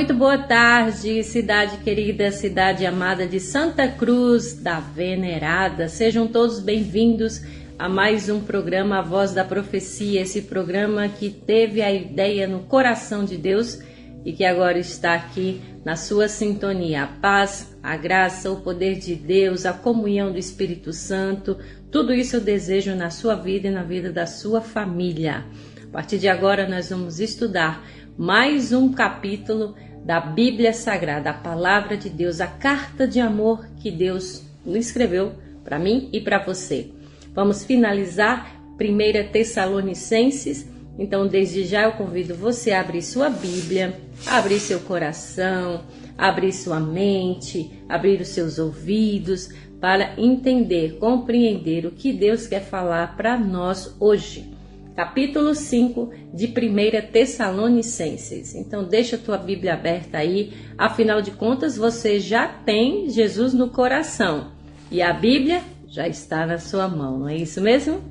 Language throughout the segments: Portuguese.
Muito boa tarde, cidade querida, cidade amada de Santa Cruz da Venerada. Sejam todos bem-vindos a mais um programa A Voz da Profecia, esse programa que teve a ideia no coração de Deus e que agora está aqui na sua sintonia. A paz, a graça, o poder de Deus, a comunhão do Espírito Santo, tudo isso eu desejo na sua vida e na vida da sua família. A partir de agora nós vamos estudar mais um capítulo da Bíblia Sagrada, a Palavra de Deus, a carta de amor que Deus escreveu para mim e para você. Vamos finalizar 1 Tessalonicenses, então desde já eu convido você a abrir sua Bíblia, abrir seu coração, abrir sua mente, abrir os seus ouvidos para entender, compreender o que Deus quer falar para nós hoje. Capítulo 5 de 1 Tessalonicenses. Então deixa a tua Bíblia aberta aí, afinal de contas você já tem Jesus no coração e a Bíblia já está na sua mão, não é isso mesmo?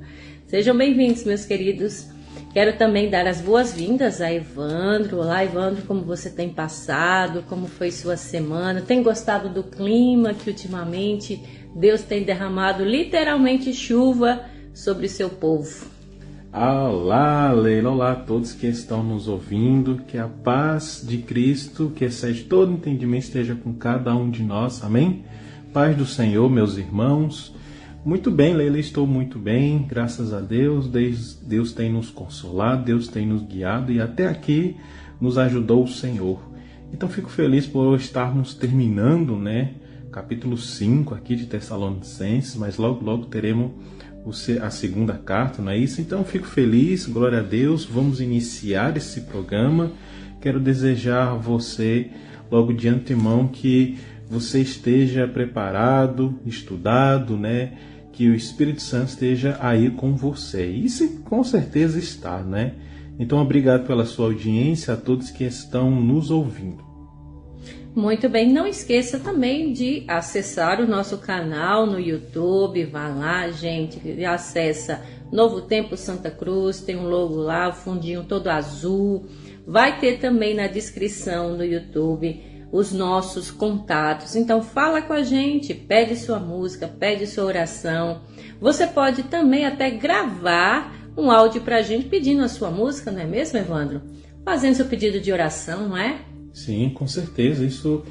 Sejam bem-vindos, meus queridos. Quero também dar as boas-vindas a Evandro. Olá, Evandro, como você tem passado? Como foi sua semana? Tem gostado do clima que ultimamente Deus tem derramado literalmente chuva sobre o seu povo? Olá, Leila, olá a todos que estão nos ouvindo, que a paz de Cristo, que excede todo entendimento, esteja com cada um de nós, amém? Paz do Senhor, meus irmãos. Muito bem, Leila, estou muito bem, graças a Deus. Deus tem nos consolado, Deus tem nos guiado e até aqui nos ajudou o Senhor. Então fico feliz por estarmos terminando, capítulo 5 aqui de Tessalonicenses, mas logo teremos a segunda carta, não é isso? Então fico feliz, glória a Deus, vamos iniciar esse programa. Quero desejar a você, logo de antemão, que você esteja preparado, estudado, que o Espírito Santo esteja aí com você. Isso com certeza está, Então obrigado pela sua audiência, a todos que estão nos ouvindo. Muito bem, não esqueça também de acessar o nosso canal no YouTube, vá lá, gente, acessa Novo Tempo Santa Cruz, tem um logo lá, o fundinho todo azul, vai ter também na descrição no YouTube os nossos contatos, então fala com a gente, pede sua música, pede sua oração, você pode também até gravar um áudio pra gente pedindo a sua música, não é mesmo, Evandro? Fazendo seu pedido de oração, não é? Sim, com certeza. Isso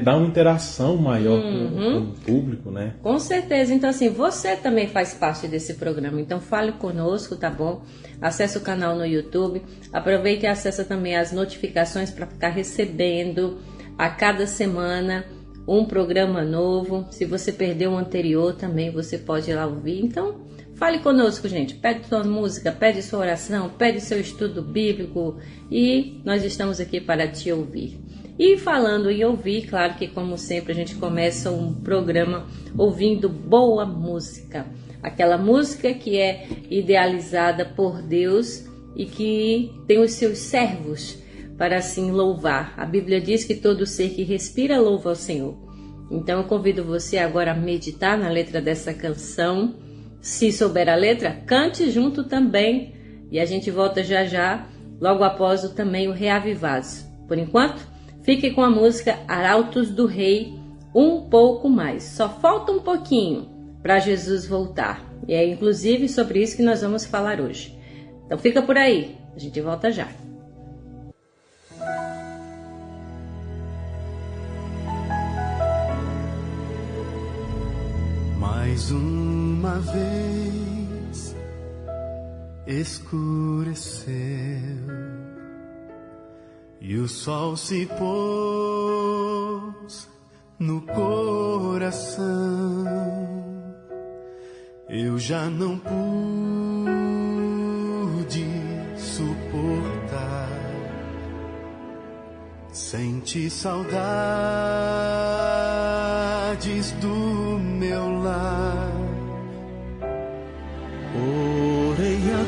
dá uma interação maior com o público, Com certeza. Então, assim, você também faz parte desse programa. Então, fale conosco, tá bom? Acesse o canal no YouTube. Aproveite e acessa também as notificações para ficar recebendo a cada semana um programa novo. Se você perdeu o anterior, também você pode ir lá ouvir. Então, fale conosco, gente. Pede sua música, pede sua oração, pede seu estudo bíblico e nós estamos aqui para te ouvir. E falando em ouvir, claro que como sempre a gente começa um programa ouvindo boa música. Aquela música que é idealizada por Deus e que tem os seus servos para assim louvar. A Bíblia diz que todo ser que respira louva ao Senhor. Então eu convido você agora a meditar na letra dessa canção. Se souber a letra, cante junto também. E a gente volta já, logo após também o Reavivados. Por enquanto, fique com a música Arautos do Rei, um pouco mais. Só falta um pouquinho para Jesus voltar. E é inclusive sobre isso que nós vamos falar hoje. Então fica por aí, a gente volta já. Mais uma vez escureceu e o sol se pôs no coração. Eu já não pude suportar, senti saudades do meu lar. Orei a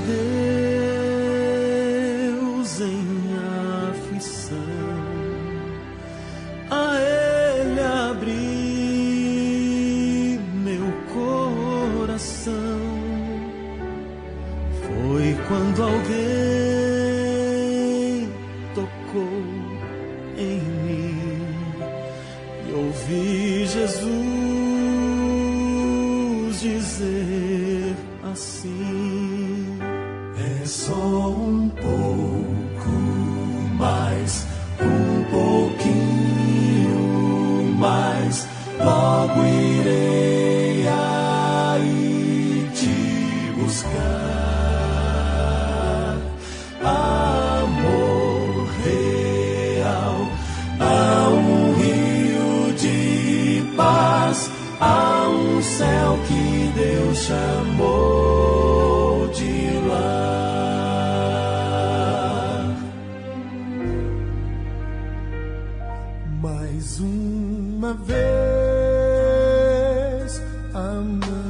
Deus em aflição, a Ele abri meu coração. Foi quando alguém tocou em dizer assim: é só um pouco mais, um pouquinho mais, logo irei aí te buscar. Amor real, há um rio de paz, há um céu que Deus chamou de lar. Mais uma vez amanheceu,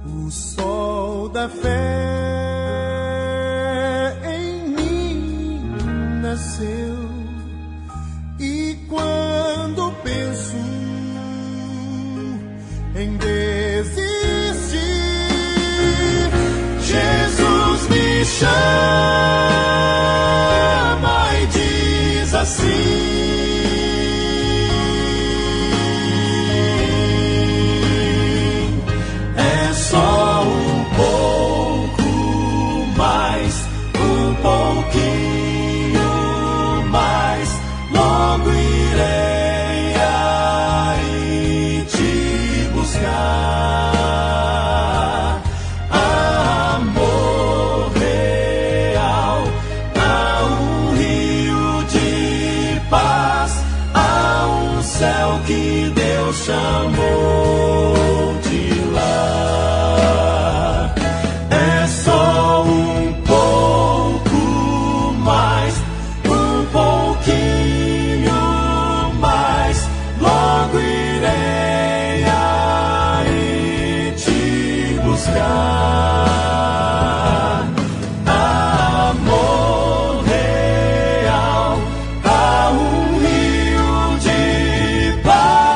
o sol da fé em mim nasceu, e quando penso em desistir, Jesus me chama e diz assim: é só um pouco mais, um pouquinho mais, logo irei aí te buscar. Amor real, há um rio de paz, há um céu que Deus chamou de lar. É só um pouco mais, um pouquinho mais, logo irei aí te buscar. Amor real, há um rio de paz.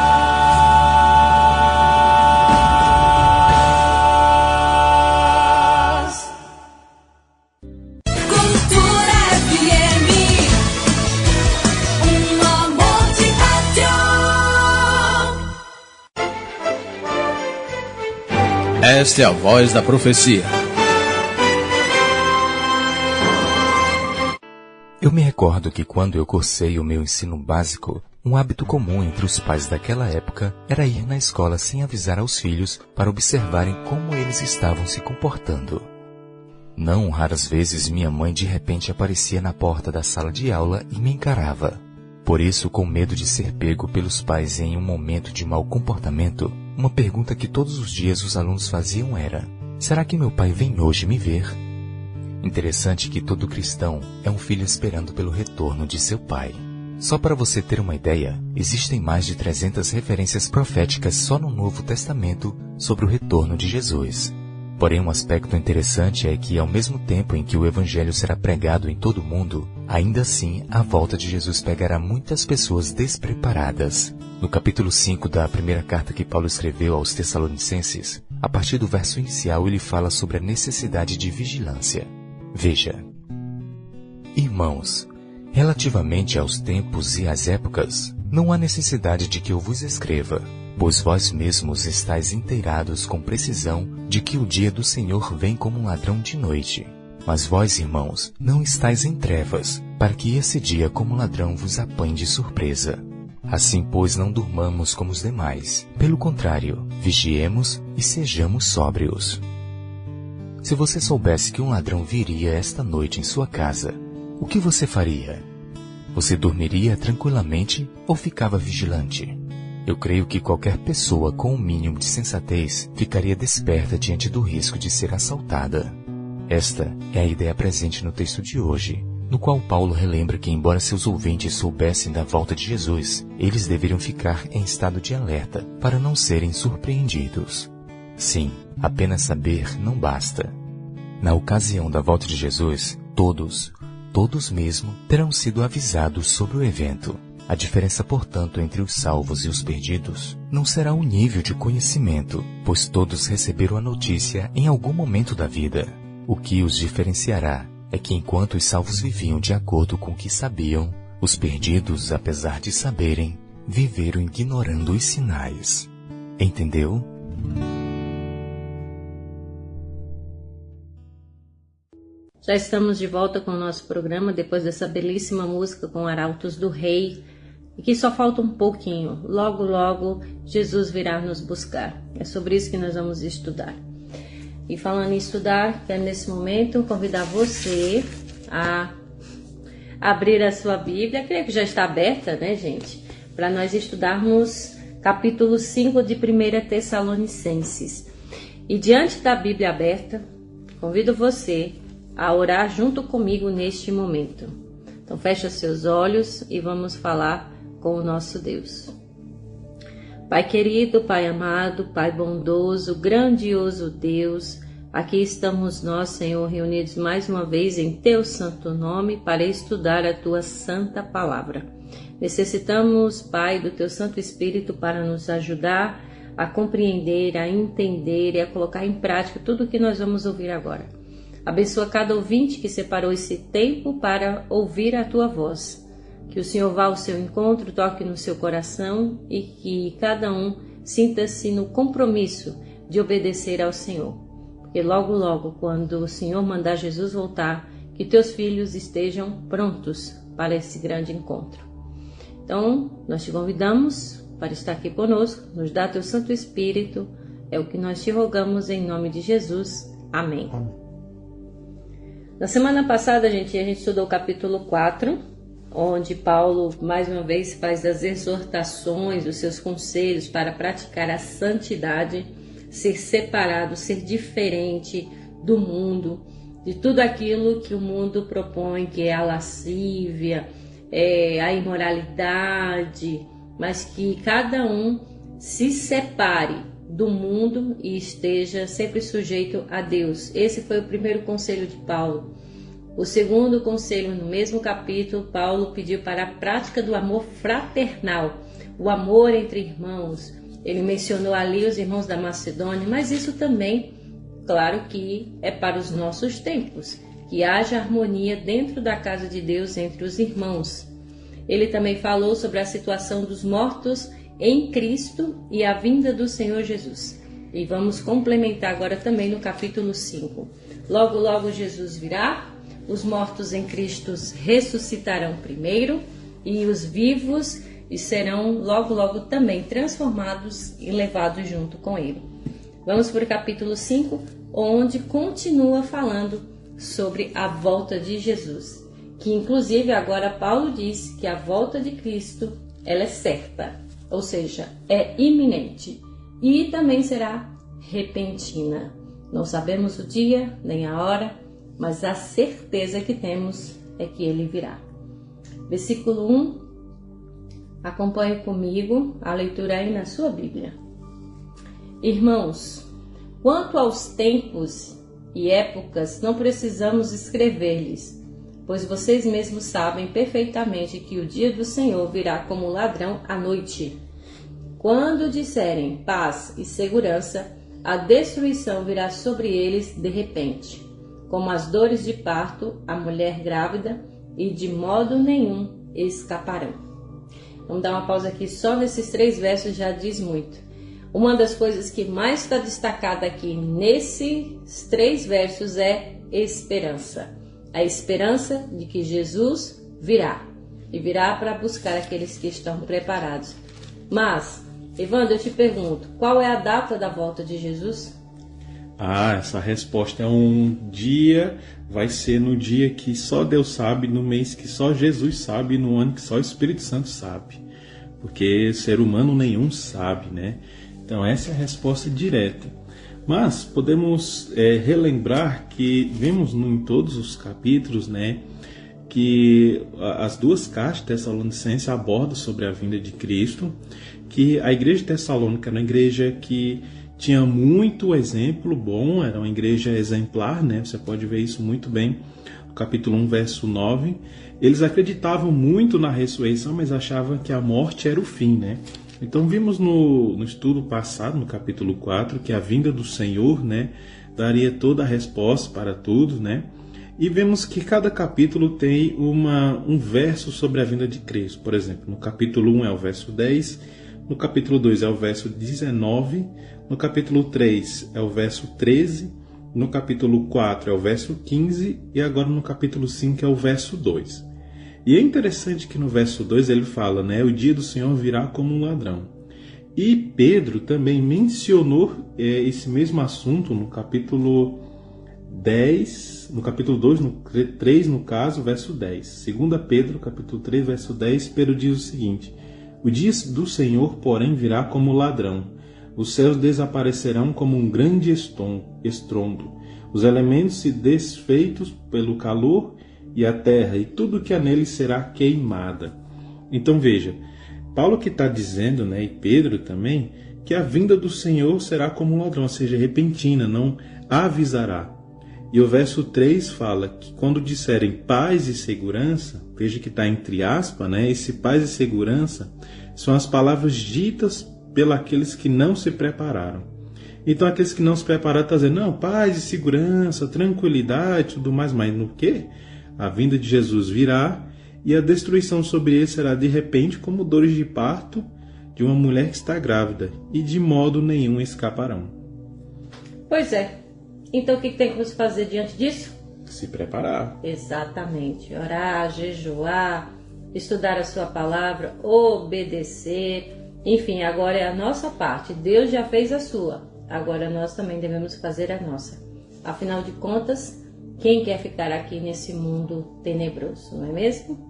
Cultura FM, amor de rádio. Esta é a voz da profecia. Eu me recordo que quando eu cursei o meu ensino básico, um hábito comum entre os pais daquela época era ir na escola sem avisar aos filhos para observarem como eles estavam se comportando. Não raras vezes minha mãe de repente aparecia na porta da sala de aula e me encarava. Por isso, com medo de ser pego pelos pais em um momento de mau comportamento, uma pergunta que todos os dias os alunos faziam era: será que meu pai vem hoje me ver? Interessante que todo cristão é um filho esperando pelo retorno de seu pai. Só para você ter uma ideia, existem mais de 300 referências proféticas só no Novo Testamento sobre o retorno de Jesus. Porém, um aspecto interessante é que, ao mesmo tempo em que o Evangelho será pregado em todo o mundo, ainda assim a volta de Jesus pegará muitas pessoas despreparadas. No capítulo 5 da primeira carta que Paulo escreveu aos Tessalonicenses, a partir do verso inicial ele fala sobre a necessidade de vigilância. Veja: irmãos, relativamente aos tempos e às épocas, não há necessidade de que eu vos escreva, pois vós mesmos estáis inteirados com precisão de que o dia do Senhor vem como um ladrão de noite. Mas vós, irmãos, não estáis em trevas, para que esse dia como ladrão vos apanhe de surpresa. Assim, pois, não durmamos como os demais. Pelo contrário, vigiemos e sejamos sóbrios. Se você soubesse que um ladrão viria esta noite em sua casa, o que você faria? Você dormiria tranquilamente ou ficava vigilante? Eu creio que qualquer pessoa com um mínimo de sensatez ficaria desperta diante do risco de ser assaltada. Esta é a ideia presente no texto de hoje, no qual Paulo relembra que, embora seus ouvintes soubessem da volta de Jesus, eles deveriam ficar em estado de alerta para não serem surpreendidos. Sim, apenas saber não basta. Na ocasião da volta de Jesus, todos mesmo, terão sido avisados sobre o evento. A diferença, portanto, entre os salvos e os perdidos não será o nível de conhecimento, pois todos receberam a notícia em algum momento da vida. O que os diferenciará é que, enquanto os salvos viviam de acordo com o que sabiam, os perdidos, apesar de saberem, viveram ignorando os sinais. Entendeu? Já estamos de volta com o nosso programa depois dessa belíssima música com Arautos do Rei. E que só falta um pouquinho. Logo, logo, Jesus virá nos buscar. É sobre isso que nós vamos estudar. E falando em estudar, quero nesse momento convidar você a abrir a sua Bíblia. Creio que já está aberta, né, gente? Para nós estudarmos capítulo 5 de 1 Tessalonicenses. E diante da Bíblia aberta, convido você a orar junto comigo neste momento. Então fecha seus olhos e vamos falar com o nosso Deus. Pai querido, Pai amado, Pai bondoso, grandioso Deus, aqui estamos nós, Senhor, reunidos mais uma vez em Teu santo nome para estudar a Tua santa palavra. Necessitamos, Pai, do Teu Santo Espírito para nos ajudar a compreender, a entender e a colocar em prática tudo o que nós vamos ouvir agora. Abençoa cada ouvinte que separou esse tempo para ouvir a Tua voz. Que o Senhor vá ao seu encontro, toque no seu coração e que cada um sinta-se no compromisso de obedecer ao Senhor. Porque logo, logo, quando o Senhor mandar Jesus voltar, que Teus filhos estejam prontos para esse grande encontro. Então, nós te convidamos para estar aqui conosco, nos dá Teu Santo Espírito, é o que nós te rogamos em nome de Jesus. Amém. Na semana passada, a gente estudou o capítulo 4, onde Paulo, mais uma vez, faz as exortações, os seus conselhos para praticar a santidade, ser separado, ser diferente do mundo, de tudo aquilo que o mundo propõe, que é a lascívia, a imoralidade, mas que cada um se separe do mundo e esteja sempre sujeito a Deus. Esse foi o primeiro conselho de Paulo. O segundo conselho, no mesmo capítulo, Paulo pediu para a prática do amor fraternal, o amor entre irmãos. Ele mencionou ali os irmãos da Macedônia, mas isso também, claro que é para os nossos tempos, que haja harmonia dentro da casa de Deus entre os irmãos. Ele também falou sobre a situação dos mortos em Cristo e a vinda do Senhor Jesus. E vamos complementar agora também no capítulo 5. Logo, logo Jesus virá, os mortos em Cristo ressuscitarão primeiro e os vivos serão logo, logo também transformados e levados junto com ele. Vamos para o capítulo 5, onde continua falando sobre a volta de Jesus. Que inclusive agora Paulo diz que a volta de Cristo ela é certa. Ou seja, é iminente e também será repentina. Não sabemos o dia nem a hora, mas a certeza que temos é que ele virá. Versículo 1, acompanhe comigo a leitura aí na sua Bíblia. Irmãos, quanto aos tempos e épocas, não precisamos escrever-lhes, pois vocês mesmos sabem perfeitamente que o dia do Senhor virá como ladrão à noite. Quando disserem paz e segurança, a destruição virá sobre eles de repente, como as dores de parto à mulher grávida, e de modo nenhum escaparão. Vamos dar uma pausa aqui, só nesses 3 versos já diz muito. Uma das coisas que mais está destacada aqui nesses 3 versos é esperança. A esperança de que Jesus virá, e virá para buscar aqueles que estão preparados. Mas, Evandro, eu te pergunto, qual é a data da volta de Jesus? Essa resposta é um dia, vai ser no dia que só Deus sabe, no mês que só Jesus sabe, no ano que só o Espírito Santo sabe. Porque ser humano nenhum sabe, né? Então essa é a resposta direta. Mas podemos relembrar que vimos em todos os capítulos, né, que as 2 cartas de Tessalonicenses abordam sobre a vinda de Cristo, que a igreja de Tessalônica era uma igreja que tinha muito exemplo bom, era uma igreja exemplar, né? Você pode ver isso muito bem no capítulo 1, verso 9. Eles acreditavam muito na ressurreição, mas achavam que a morte era o fim, né? Então vimos no estudo passado, no capítulo 4, que a vinda do Senhor, né, daria toda a resposta para tudo, né? E vemos que cada capítulo tem um verso sobre a vinda de Cristo. Por exemplo, no capítulo 1 é o verso 10, no capítulo 2 é o verso 19, no capítulo 3 é o verso 13, no capítulo 4 é o verso 15 e agora no capítulo 5 é o verso 2. E é interessante que no verso 2 ele fala, né, o dia do Senhor virá como um ladrão. E Pedro também mencionou esse mesmo assunto no capítulo 10, no capítulo 2, no 3 no caso, verso 10. 2 Pedro, capítulo 3, verso 10, Pedro diz o seguinte: o dia do Senhor, porém, virá como ladrão. Os céus desaparecerão como um grande estrondo. Os elementos se desfeitos pelo calor e a terra, e tudo que há nele será queimada. Então veja, Paulo que está dizendo, né, e Pedro também, que a vinda do Senhor será como um ladrão, ou seja, repentina, não avisará. E o verso 3 fala que quando disserem paz e segurança, veja que está entre aspas, né, esse paz e segurança são as palavras ditas pelos que não se prepararam. Então aqueles que não se prepararam estão dizendo, não, paz e segurança, tranquilidade, tudo mais, mas no quê? A vinda de Jesus virá e a destruição sobre ele será de repente como dores de parto de uma mulher que está grávida, e de modo nenhum escaparão. Pois é. Então o que tem que você fazer diante disso? Se preparar. Exatamente. Orar, jejuar, estudar a sua palavra, obedecer. Enfim, agora é a nossa parte. Deus já fez a sua. Agora nós também devemos fazer a nossa. Afinal de contas, quem quer ficar aqui nesse mundo tenebroso, não é mesmo?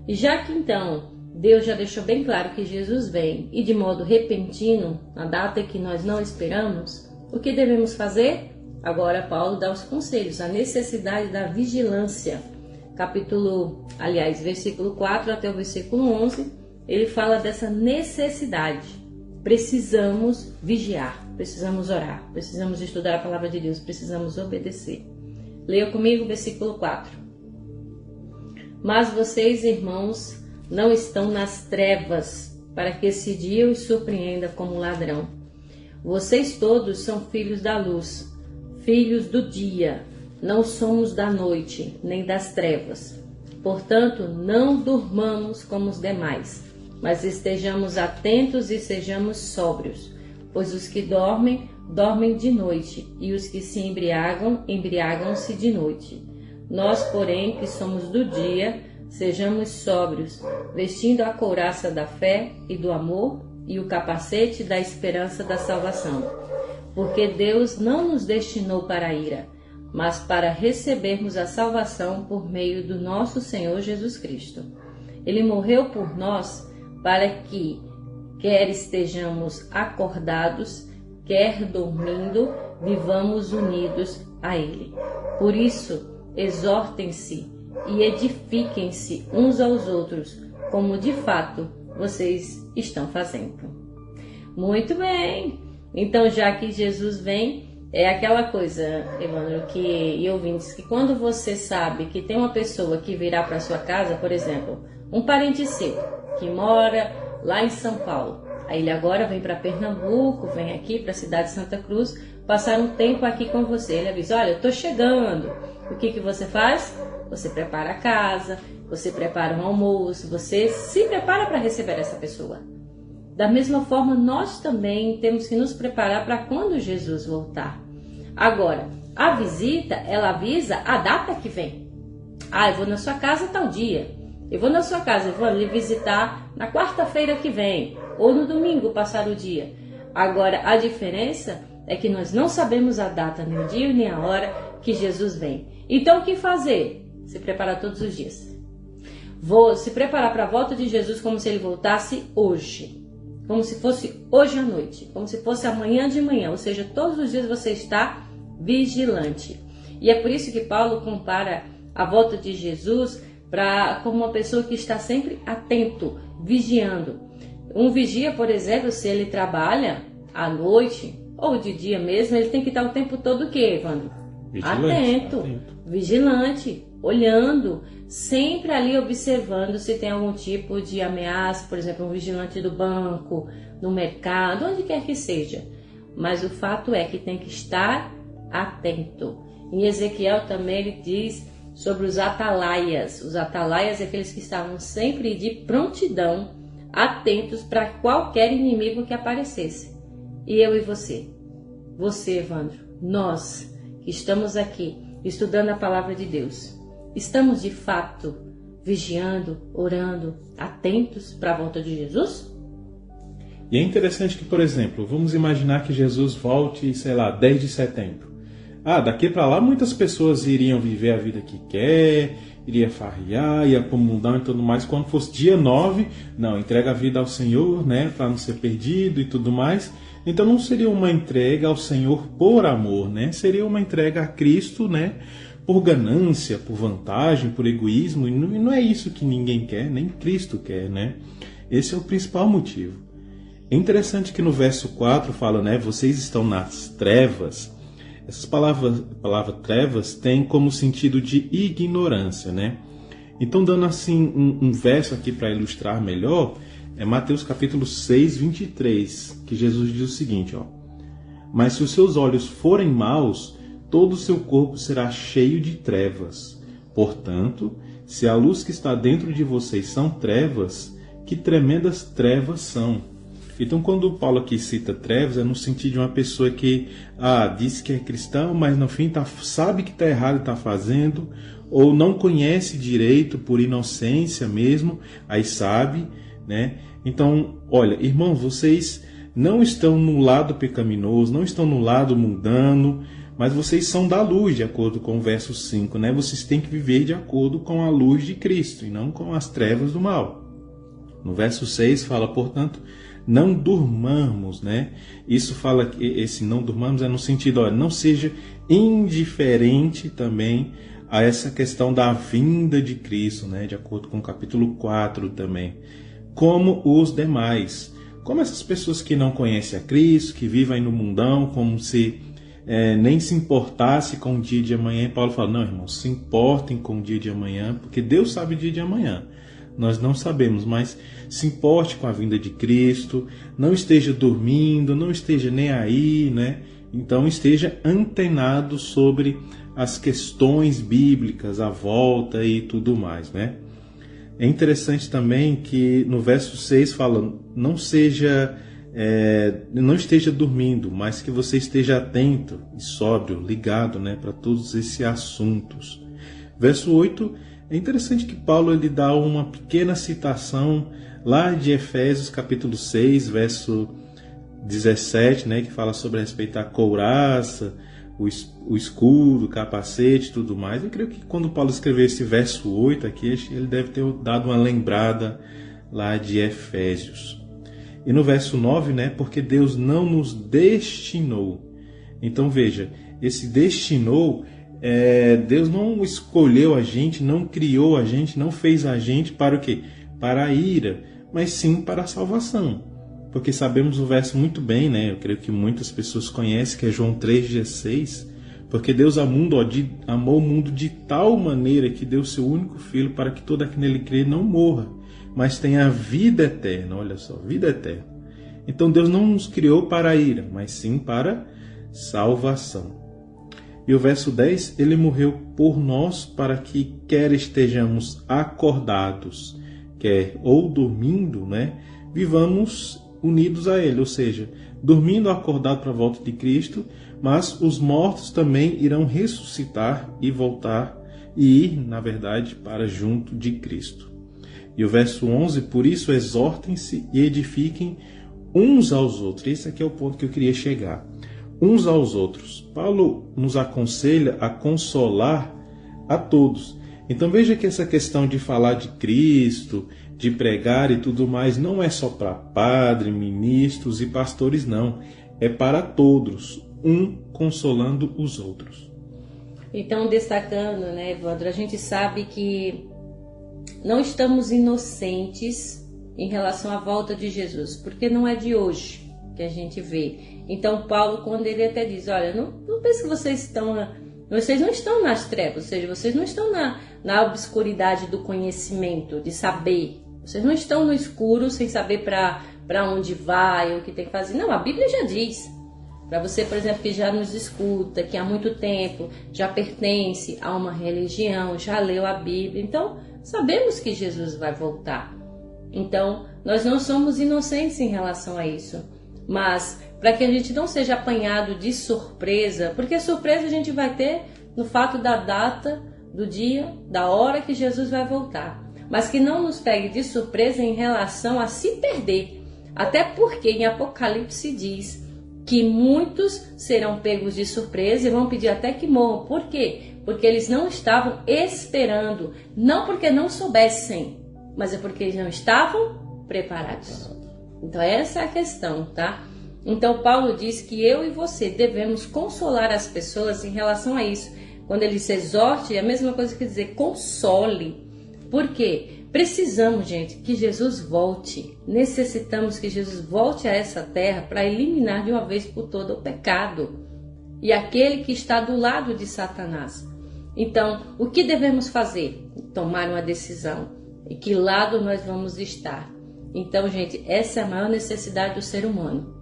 E já que então Deus já deixou bem claro que Jesus vem e de modo repentino, na data que nós não esperamos, o que devemos fazer? Agora Paulo dá os conselhos, a necessidade da vigilância. Versículo 4 até o versículo 11, ele fala dessa necessidade. Precisamos vigiar, precisamos orar, precisamos estudar a palavra de Deus, precisamos obedecer. Leia comigo o versículo 4. Mas vocês, irmãos, não estão nas trevas, para que esse dia os surpreenda como ladrão. Vocês todos são filhos da luz, filhos do dia. Não somos da noite, nem das trevas. Portanto, não durmamos como os demais, mas estejamos atentos e sejamos sóbrios. Pois os que dormem, dormem de noite, e os que se embriagam, embriagam-se de noite. Nós, porém, que somos do dia, sejamos sóbrios, vestindo a couraça da fé e do amor e o capacete da esperança da salvação. Porque Deus não nos destinou para a ira, mas para recebermos a salvação por meio do nosso Senhor Jesus Cristo. Ele morreu por nós para que, quer estejamos acordados, quer dormindo, vivamos unidos a Ele. Por isso, exortem-se e edifiquem-se uns aos outros, como de fato vocês estão fazendo. Muito bem! Então, já que Jesus vem, é aquela coisa, Evandro, e ouvintes, que quando você sabe que tem uma pessoa que virá para sua casa, por exemplo, um parente seu, que mora lá em São Paulo, aí ele agora vem para Pernambuco, vem aqui para a cidade de Santa Cruz, passar um tempo aqui com você. Ele avisa, olha, eu estou chegando. O que você faz? Você prepara a casa, você prepara um almoço, você se prepara para receber essa pessoa. Da mesma forma, nós também temos que nos preparar para quando Jesus voltar. Agora, a visita, ela avisa a data que vem. Eu vou na sua casa tal dia. Eu vou na sua casa, eu vou lhe visitar na quarta-feira que vem, ou no domingo passar o dia. Agora, a diferença é que nós não sabemos a data, nem o dia nem a hora que Jesus vem. Então, o que fazer? Se preparar todos os dias. Vou se preparar para a volta de Jesus como se ele voltasse hoje. Como se fosse hoje à noite. Como se fosse amanhã de manhã. Ou seja, todos os dias você está vigilante. E é por isso que Paulo compara a volta de Jesus como uma pessoa que está sempre atento, vigiando. Um vigia, por exemplo, se ele trabalha à noite ou de dia mesmo, ele tem que estar o tempo todo o quê, Evandro? Atento, vigilante, olhando, sempre ali observando se tem algum tipo de ameaça, por exemplo, um vigilante do banco, no mercado, onde quer que seja. Mas o fato é que tem que estar atento. Em Ezequiel também ele diz sobre os atalaias. Os atalaias é aqueles que estavam sempre de prontidão atentos para qualquer inimigo que aparecesse. E eu e você, Evandro, nós que estamos aqui estudando a palavra de Deus, estamos de fato vigiando, orando, atentos para a volta de Jesus? E é interessante que, por exemplo, vamos imaginar que Jesus volte, 10 de setembro. Daqui para lá muitas pessoas iriam viver a vida que quer, iria farrear, ia para o mundão e tudo mais. Quando fosse dia 9, não, entrega a vida ao Senhor, né, para não ser perdido e tudo mais. Então não seria uma entrega ao Senhor por amor, né? Seria uma entrega a Cristo, né, por ganância, por vantagem, por egoísmo. E não é isso que ninguém quer, nem Cristo quer, né? Esse é o principal motivo. É interessante que no verso 4 fala, né, vocês estão nas trevas. Essas palavras trevas tem como sentido de ignorância, né? Então, dando assim um verso aqui para ilustrar melhor, é Mateus capítulo 6, 23, que Jesus diz o seguinte, ó: mas se os seus olhos forem maus, todo o seu corpo será cheio de trevas. Portanto, se a luz que está dentro de vocês são trevas, que tremendas trevas são. Então, quando Paulo aqui cita trevas, é no sentido de uma pessoa que diz que é cristão, mas no fim sabe que está errado e está fazendo, ou não conhece direito por inocência mesmo, aí sabe, né? Então, olha, irmãos, vocês não estão no lado pecaminoso, não estão no lado mundano, mas vocês são da luz, de acordo com o verso 5, né? Vocês têm que viver de acordo com a luz de Cristo e não com as trevas do mal. No verso 6 fala, portanto, não durmamos, né? Isso fala que esse não durmamos é no sentido, olha, não seja indiferente também a essa questão da vinda de Cristo, né? De acordo com o capítulo 4 também. Como os demais, como essas pessoas que não conhecem a Cristo, que vivem aí no mundão, como se nem se importasse com o dia de amanhã. E Paulo fala, não, irmãos, se importem com o dia de amanhã, porque Deus sabe o dia de amanhã. Nós não sabemos, mas se importe com a vinda de Cristo, não esteja dormindo, não esteja nem aí, né? Então esteja antenado sobre as questões bíblicas, a volta e tudo mais, né? É interessante também que no verso 6 fala, não esteja dormindo, mas que você esteja atento e sóbrio, ligado, né, para todos esses assuntos. Verso 8, é interessante que Paulo ele dá uma pequena citação lá de Efésios capítulo 6, verso 17, né, que fala sobre respeitar a couraça, o escudo, o capacete e tudo mais. Eu creio que quando Paulo escreveu esse verso 8 aqui, ele deve ter dado uma lembrada lá de Efésios. E no verso 9, né, porque Deus não nos destinou. Então veja, esse destinou, Deus não escolheu a gente, não criou a gente, não fez a gente para o quê? Para a ira, mas sim para a salvação. Porque sabemos o verso muito bem, né? Eu creio que muitas pessoas conhecem, que é João 3,16. Porque Deus amou o mundo de tal maneira que deu seu único filho para que todo aquele nele crê não morra, mas tenha a vida eterna. Olha só, vida eterna. Então Deus não nos criou para a ira, mas sim para salvação. E o verso 10, ele morreu por nós para que quer estejamos acordados, quer ou dormindo, né, vivamos unidos a ele, ou seja, dormindo acordado para a volta de Cristo, mas os mortos também irão ressuscitar e voltar e ir, na verdade, para junto de Cristo. E o verso 11, por isso exortem-se e edifiquem uns aos outros. Esse aqui é o ponto que eu queria chegar. Uns aos outros. Paulo nos aconselha a consolar a todos. Então veja que essa questão de falar de Cristo, de pregar e tudo mais, não é só para padre, ministros e pastores, não. É para todos, um consolando os outros. Então, destacando, né, Evandro, a gente sabe que não estamos inocentes em relação à volta de Jesus, porque não é de hoje que a gente vê. Então, Paulo, quando ele até diz, olha, não pense que vocês não estão nas trevas, ou seja, vocês não estão na obscuridade do conhecimento, de saber. Vocês não estão no escuro sem saber para onde vai, o que tem que fazer. Não, a Bíblia já diz. Para você, por exemplo, que já nos escuta, que há muito tempo já pertence a uma religião, já leu a Bíblia. Então, sabemos que Jesus vai voltar. Então, nós não somos inocentes em relação a isso. Mas, para que a gente não seja apanhado de surpresa, porque surpresa a gente vai ter no fato da data, do dia, da hora que Jesus vai voltar. Mas que não nos pegue de surpresa em relação a se perder. Até porque em Apocalipse diz que muitos serão pegos de surpresa e vão pedir até que morram. Por quê? Porque eles não estavam esperando. Não porque não soubessem, mas é porque eles não estavam preparados. Então essa é a questão, tá? Então Paulo diz que eu e você devemos consolar as pessoas em relação a isso. Quando ele se exorte, é a mesma coisa que dizer console. Por quê? Precisamos, gente, que Jesus volte. Necessitamos que Jesus volte a essa terra para eliminar de uma vez por todas o pecado e aquele que está do lado de Satanás. Então, o que devemos fazer? Tomar uma decisão. E que lado nós vamos estar? Então, gente, essa é a maior necessidade do ser humano.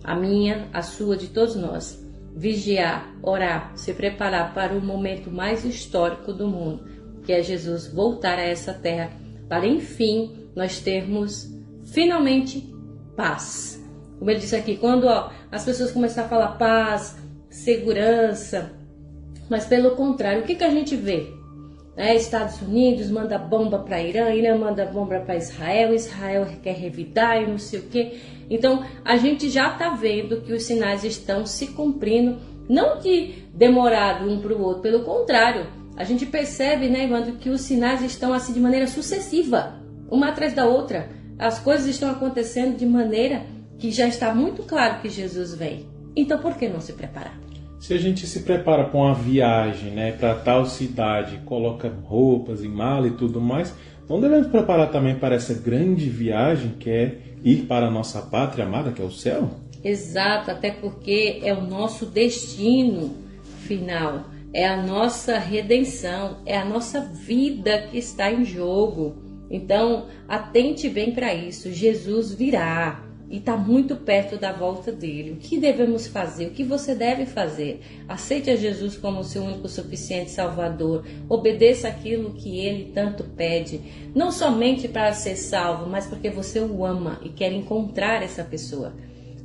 A minha, a sua, de todos nós. Vigiar, orar, se preparar para o momento mais histórico do mundo, que é Jesus voltar a essa terra, para enfim nós termos finalmente paz. Como ele disse aqui, quando as pessoas começarem a falar paz, segurança, mas pelo contrário, o que a gente vê? Estados Unidos manda bomba para Irã, Irã manda bomba para Israel, Israel quer revidar e não sei o que. Então a gente já está vendo que os sinais estão se cumprindo, não de demorado um para o outro, pelo contrário, a gente percebe, né, Evandro, que os sinais estão assim de maneira sucessiva, uma atrás da outra. As coisas estão acontecendo de maneira que já está muito claro que Jesus vem. Então por que não se preparar? Se a gente se prepara para uma viagem, né, para tal cidade, coloca roupas e mala e tudo mais, não devemos preparar também para essa grande viagem que é ir para a nossa pátria amada, que é o céu? Exato, até porque é o nosso destino final, é a nossa redenção, é a nossa vida que está em jogo. Então, atente bem para isso, Jesus virá. E está muito perto da volta dele. O que devemos fazer? O que você deve fazer? Aceite a Jesus como seu único suficiente Salvador. Obedeça aquilo que ele tanto pede. Não somente para ser salvo, mas porque você o ama e quer encontrar essa pessoa.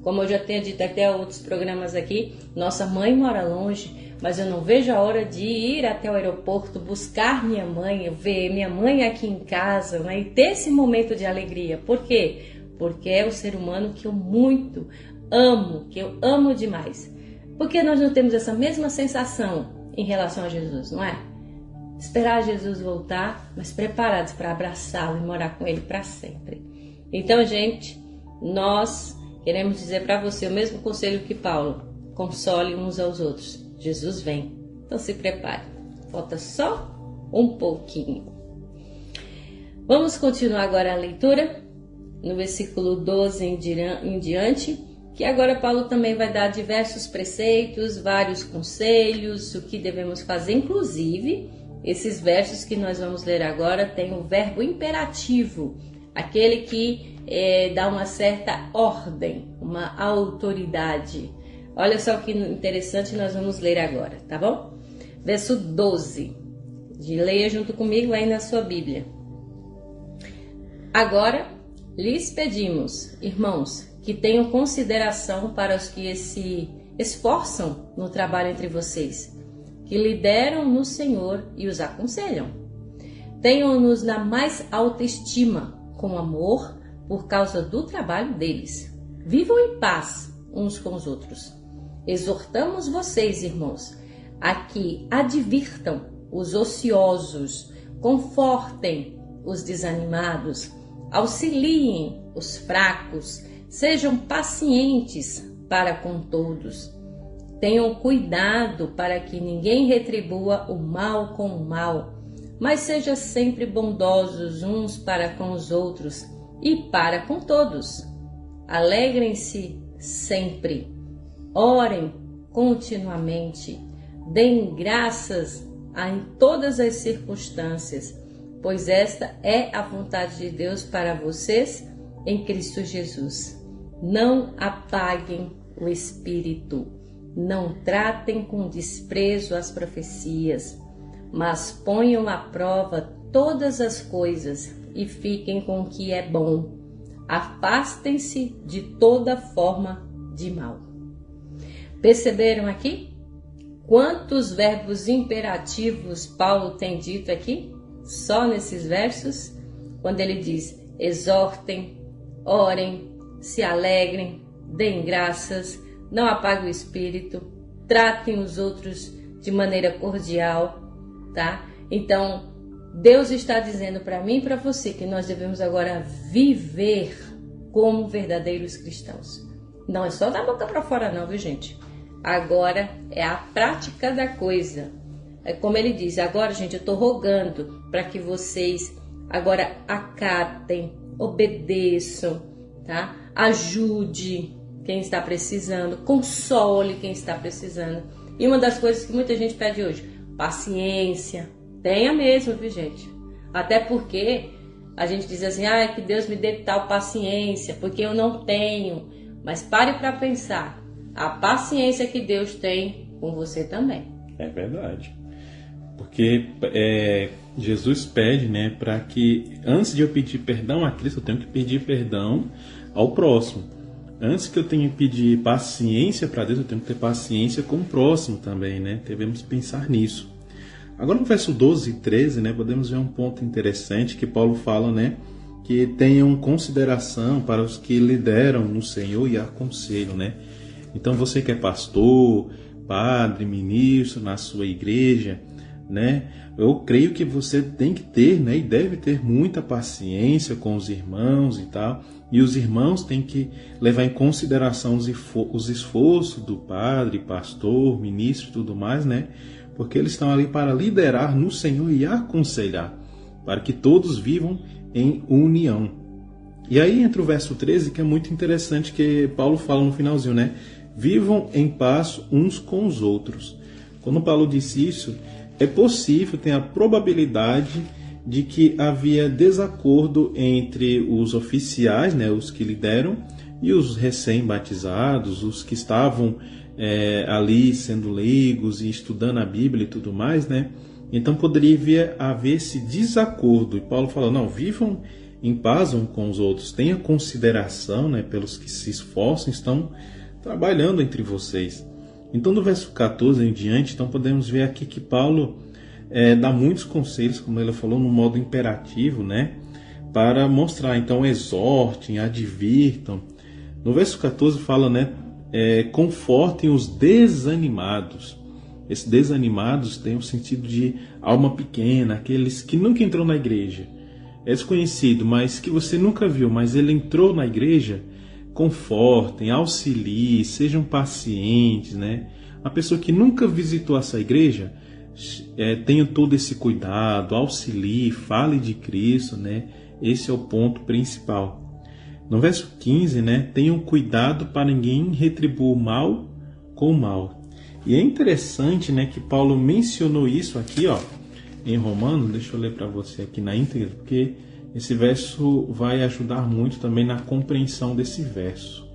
Como eu já tenho dito até outros programas aqui, nossa mãe mora longe, mas eu não vejo a hora de ir até o aeroporto, buscar minha mãe, ver minha mãe aqui em casa, né, e ter esse momento de alegria. Por quê? Porque é o ser humano que eu muito amo, que eu amo demais. Por que nós não temos essa mesma sensação em relação a Jesus, não é? Esperar Jesus voltar, mas preparados para abraçá-lo e morar com ele para sempre. Então, gente, nós queremos dizer para você o mesmo conselho que Paulo: console uns aos outros. Jesus vem. Então se prepare. Falta só um pouquinho. Vamos continuar agora a leitura. No versículo 12 em diante, que agora Paulo também vai dar diversos preceitos, vários conselhos, o que devemos fazer. Inclusive, esses versos que nós vamos ler agora tem o verbo imperativo, aquele que dá uma certa ordem, uma autoridade. Olha só que interessante, nós vamos ler agora, tá bom? Verso 12, leia junto comigo aí na sua Bíblia. Agora, lhes pedimos, irmãos, que tenham consideração para os que se esforçam no trabalho entre vocês, que lideram no Senhor e os aconselham. Tenham-nos na mais alta estima, com amor, por causa do trabalho deles. Vivam em paz uns com os outros. Exortamos vocês, irmãos, a que advirtam os ociosos, confortem os desanimados, auxiliem os fracos, sejam pacientes para com todos. Tenham cuidado para que ninguém retribua o mal com o mal, mas sejam sempre bondosos uns para com os outros e para com todos. Alegrem-se sempre, orem continuamente, deem graças em todas as circunstâncias, pois esta é a vontade de Deus para vocês em Cristo Jesus. Não apaguem o Espírito, não tratem com desprezo as profecias, mas ponham à prova todas as coisas e fiquem com o que é bom. Afastem-se de toda forma de mal. Perceberam aqui? Quantos verbos imperativos Paulo tem dito aqui? Só nesses versos? Quando ele diz: exortem, orem, se alegrem, deem graças, não apaguem o espírito, tratem os outros de maneira cordial, tá? Então, Deus está dizendo para mim e para você que nós devemos agora viver como verdadeiros cristãos. Não é só da boca para fora não, viu, gente? Agora é a prática da coisa. É como ele diz: agora, gente, eu estou rogando para que vocês agora acatem, obedeçam, tá? Ajude quem está precisando, console quem está precisando. E uma das coisas que muita gente pede hoje: paciência. Tenha mesmo, viu, gente? Até porque a gente diz assim: que Deus me dê tal paciência, porque eu não tenho. Mas pare para pensar, a paciência que Deus tem com você também. É verdade. Porque Jesus pede, né, para que antes de eu pedir perdão a Cristo, eu tenho que pedir perdão ao próximo. Antes que eu tenha que pedir paciência para Deus, eu tenho que ter paciência com o próximo também, né? Devemos pensar nisso. Agora no verso 12 e 13, né, podemos ver um ponto interessante que Paulo fala, né, que tenham consideração para os que lideram no Senhor e aconselham, né? Então você que é pastor, padre, ministro na sua igreja, né, eu creio que você tem que ter, né, e deve ter muita paciência com os irmãos e tal. E os irmãos têm que levar em consideração os esforços do padre, pastor, ministro e tudo mais, né? Porque eles estão ali para liderar no Senhor e aconselhar, para que todos vivam em união. E aí entra o verso 13, que é muito interessante, que Paulo fala no finalzinho, né? Vivam em paz uns com os outros. Quando Paulo disse isso, é possível, tem a probabilidade de que havia desacordo entre os oficiais, né, os que lideram, e os recém-batizados, os que estavam ali sendo leigos e estudando a Bíblia e tudo mais, né? Então poderia haver esse desacordo. E Paulo fala: não, vivam em paz uns com os outros, tenha consideração, né, pelos que se esforçam, estão trabalhando entre vocês. Então do verso 14 em diante, então podemos ver aqui que Paulo dá muitos conselhos, como ele falou, no modo imperativo, né, para mostrar. Então exortem, advirtam. No verso 14 fala, né, confortem os desanimados. Esses desanimados têm o sentido de alma pequena, aqueles que nunca entrou na igreja. É desconhecido, mas que você nunca viu, mas ele entrou na igreja. Confortem, auxiliem, sejam pacientes, né? A pessoa que nunca visitou essa igreja, tenha todo esse cuidado, auxilie, fale de Cristo, né? Esse é o ponto principal. No verso 15, né, tenham cuidado para ninguém retribuir o mal com o mal. E é interessante, né, que Paulo mencionou isso aqui, ó, em Romanos. Deixa eu ler para você aqui na íntegra, porque esse verso vai ajudar muito também na compreensão desse verso.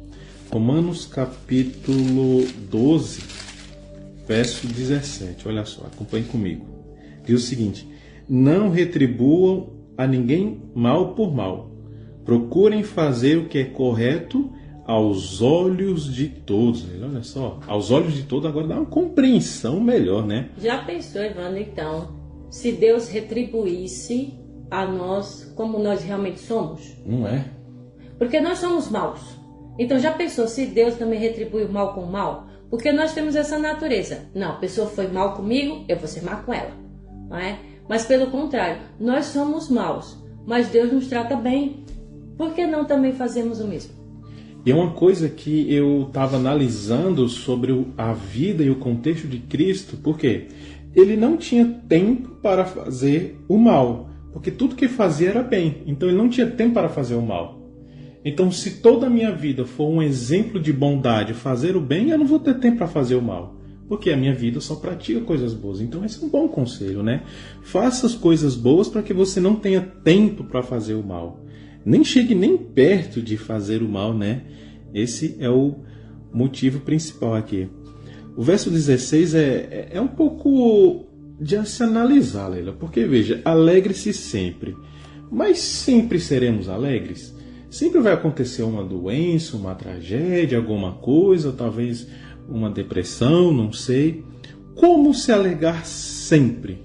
Romanos capítulo 12, verso 17. Olha só, acompanhe comigo. Diz o seguinte: não retribuam a ninguém mal por mal. Procurem fazer o que é correto aos olhos de todos. Olha só, aos olhos de todos agora dá uma compreensão melhor, né? Já pensou, Evandro, então, se Deus retribuísse a nós como nós realmente somos? Não é? Porque nós somos maus. Então já pensou se Deus também retribui o mal com o mal? Porque nós temos essa natureza. Não, a pessoa foi mal comigo, eu vou ser mal com ela. Não é? Mas pelo contrário, nós somos maus, mas Deus nos trata bem. Por que não também fazemos o mesmo? E uma coisa que eu estava analisando sobre a vida e o contexto de Cristo, porque ele não tinha tempo para fazer o mal, porque tudo que fazia era bem, então ele não tinha tempo para fazer o mal. Então, se toda a minha vida for um exemplo de bondade, fazer o bem, eu não vou ter tempo para fazer o mal, porque a minha vida só pratica coisas boas. Então esse é um bom conselho, né? Faça as coisas boas para que você não tenha tempo para fazer o mal. Nem chegue nem perto de fazer o mal, né? Esse é o motivo principal aqui. O verso 16 é um pouco de se analisar, Leila. Porque, veja, alegre-se sempre. Mas sempre seremos alegres? Sempre vai acontecer uma doença, uma tragédia, alguma coisa, talvez uma depressão, não sei. Como se alegrar sempre?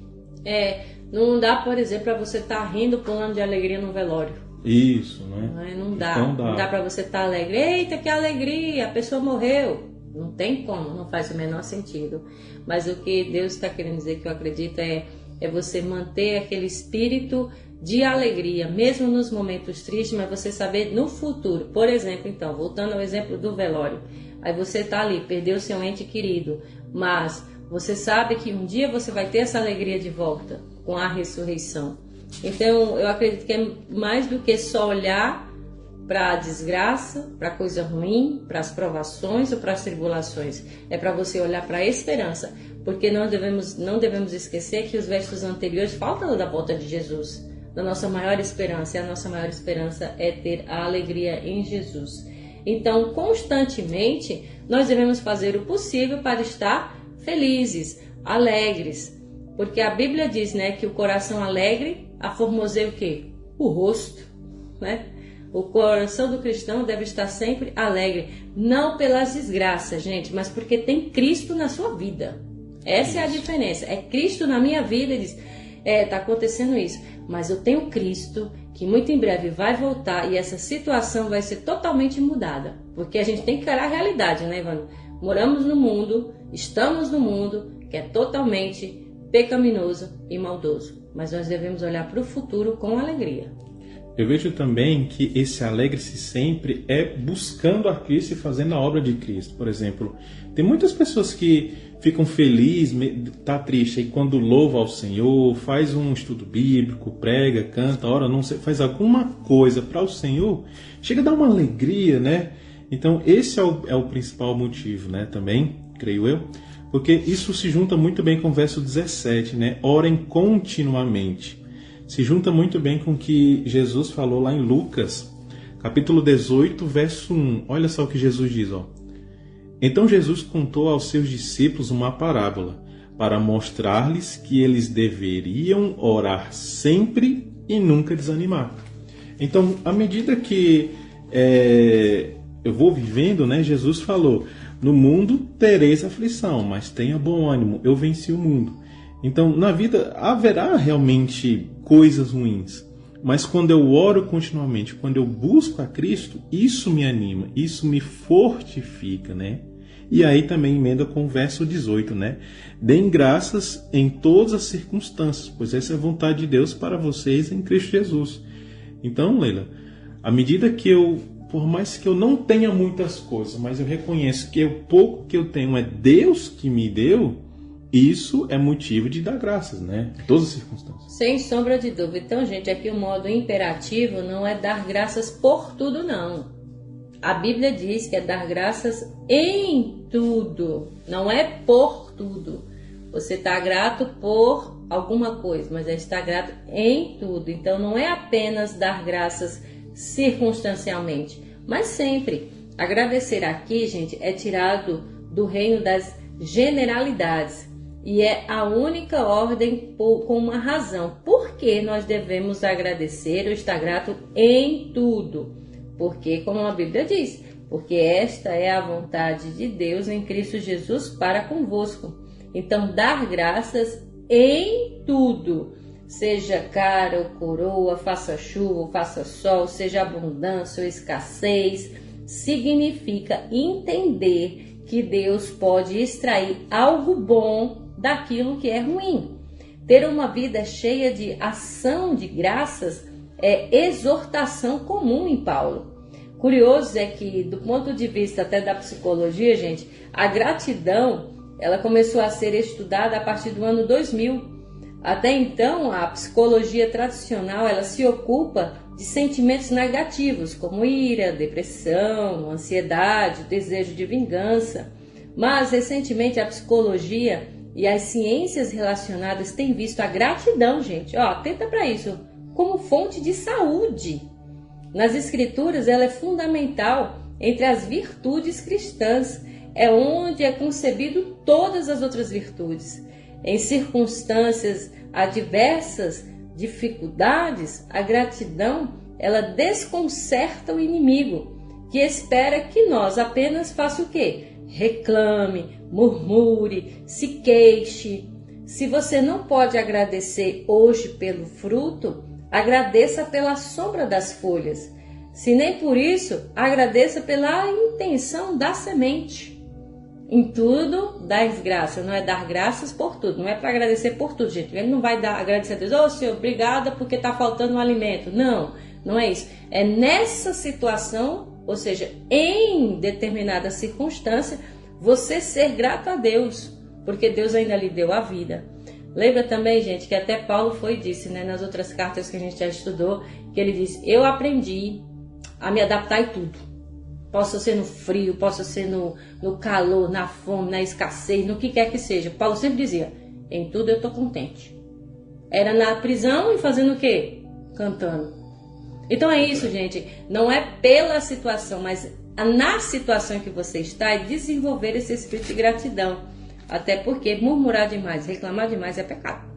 Não dá, por exemplo, para você estar rindo, pulando de alegria no velório. Isso, né? Não dá. Então Não dá para você estar alegre. Eita, que alegria, a pessoa morreu. Não tem como, não faz o menor sentido. Mas o que Deus está querendo dizer, que eu acredito, é você manter aquele espírito de alegria, mesmo nos momentos tristes, mas você saber no futuro. Por exemplo, então, voltando ao exemplo do velório. Aí você está ali, perdeu seu ente querido, mas você sabe que um dia você vai ter essa alegria de volta com a ressurreição. Então, eu acredito que é mais do que só olhar para a desgraça, para a coisa ruim, para as provações ou para as tribulações. É para você olhar para a esperança, porque nós não devemos esquecer que os versos anteriores falam da volta de Jesus, da nossa maior esperança, e a nossa maior esperança é ter a alegria em Jesus. Então, constantemente, nós devemos fazer o possível para estar felizes, alegres, porque a Bíblia diz, né, que o coração alegre aformoseia o quê? O rosto, né? O coração do cristão deve estar sempre alegre, não pelas desgraças, gente, mas porque tem Cristo na sua vida. Essa é a diferença. É Cristo na minha vida e diz, tá acontecendo isso, mas eu tenho Cristo que muito em breve vai voltar e essa situação vai ser totalmente mudada. Porque a gente tem que encarar a realidade, né, Ivana? Moramos no mundo, estamos no mundo que é totalmente pecaminoso e maldoso, mas nós devemos olhar para o futuro com alegria. Eu vejo também que esse alegre-se sempre é buscando a Cristo e fazendo a obra de Cristo. Por exemplo, tem muitas pessoas que ficam felizes, tá triste, e quando louva ao Senhor, faz um estudo bíblico, prega, canta, ora, não sei, faz alguma coisa para o Senhor, chega a dar uma alegria, né? Então esse é o principal motivo, né? Também, creio eu, porque isso se junta muito bem com o verso 17, né? Orem continuamente. Se junta muito bem com o que Jesus falou lá em Lucas, capítulo 18, verso 1. Olha só o que Jesus diz, ó. Então Jesus contou aos seus discípulos uma parábola, para mostrar-lhes que eles deveriam orar sempre e nunca desanimar. Então, à medida que eu vou vivendo, né, Jesus falou, no mundo tereis aflição, mas tenha bom ânimo, eu venci o mundo. Então, na vida haverá realmente coisas ruins, mas quando eu oro continuamente, quando eu busco a Cristo, isso me anima, isso me fortifica, né? E aí também emenda com o verso 18, né? Deem graças em todas as circunstâncias, pois essa é a vontade de Deus para vocês em Cristo Jesus. Então, Leila, à medida que por mais que eu não tenha muitas coisas, mas eu reconheço que o pouco que eu tenho é Deus que me deu, isso é motivo de dar graças, né? Em todas as circunstâncias. Sem sombra de dúvida. Então, gente, aqui o modo imperativo não é dar graças por tudo, não. A Bíblia diz que é dar graças em tudo, não é por tudo. Você está grato por alguma coisa, mas é estar grato em tudo. Então, não é apenas dar graças circunstancialmente, mas sempre. Agradecer aqui, gente, é tirado do reino das generalidades. E é a única ordem com uma razão. Por que nós devemos agradecer ou estar grato em tudo? Porque, como a Bíblia diz, porque esta é a vontade de Deus em Cristo Jesus para convosco. Então, dar graças em tudo, seja cara ou coroa, faça chuva ou faça sol, seja abundância ou escassez, significa entender que Deus pode extrair algo bom daquilo que é ruim. Ter uma vida cheia de ação de graças é exortação comum em Paulo. Curioso é que, do ponto de vista até da psicologia, gente, a gratidão ela começou a ser estudada a partir do ano 2000. Até então, a psicologia tradicional ela se ocupa de sentimentos negativos, como ira, depressão, ansiedade, desejo de vingança. Mas, recentemente, a psicologia e as ciências relacionadas têm visto a gratidão, gente, atenta para isso, como fonte de saúde. Nas Escrituras, ela é fundamental entre as virtudes cristãs, é onde é concebido todas as outras virtudes. Em circunstâncias adversas, dificuldades, a gratidão, ela desconcerta o inimigo, que espera que nós apenas faça o quê? Reclame, murmure, se queixe. Se você não pode agradecer hoje pelo fruto, agradeça pela sombra das folhas. Se nem por isso, agradeça pela intenção da semente. Em tudo, dai graças. Não é dar graças por tudo. Não é para agradecer por tudo, gente. Ele não vai agradecer a Deus. Ô, Senhor, obrigada porque está faltando um alimento. Não, não é isso. É nessa situação, ou seja, em determinada circunstância, você ser grato a Deus, porque Deus ainda lhe deu a vida. Lembra também, gente, que até Paulo disse, né, nas outras cartas que a gente já estudou, que ele diz, eu aprendi a me adaptar em tudo. Possa ser no frio, possa ser no calor, na fome, na escassez, no que quer que seja. Paulo sempre dizia, em tudo eu estou contente. Era na prisão e fazendo o quê? Cantando. Então é isso, gente. Não é pela situação, mas na situação em que você está, é desenvolver esse espírito de gratidão. Até porque murmurar demais, reclamar demais é pecado.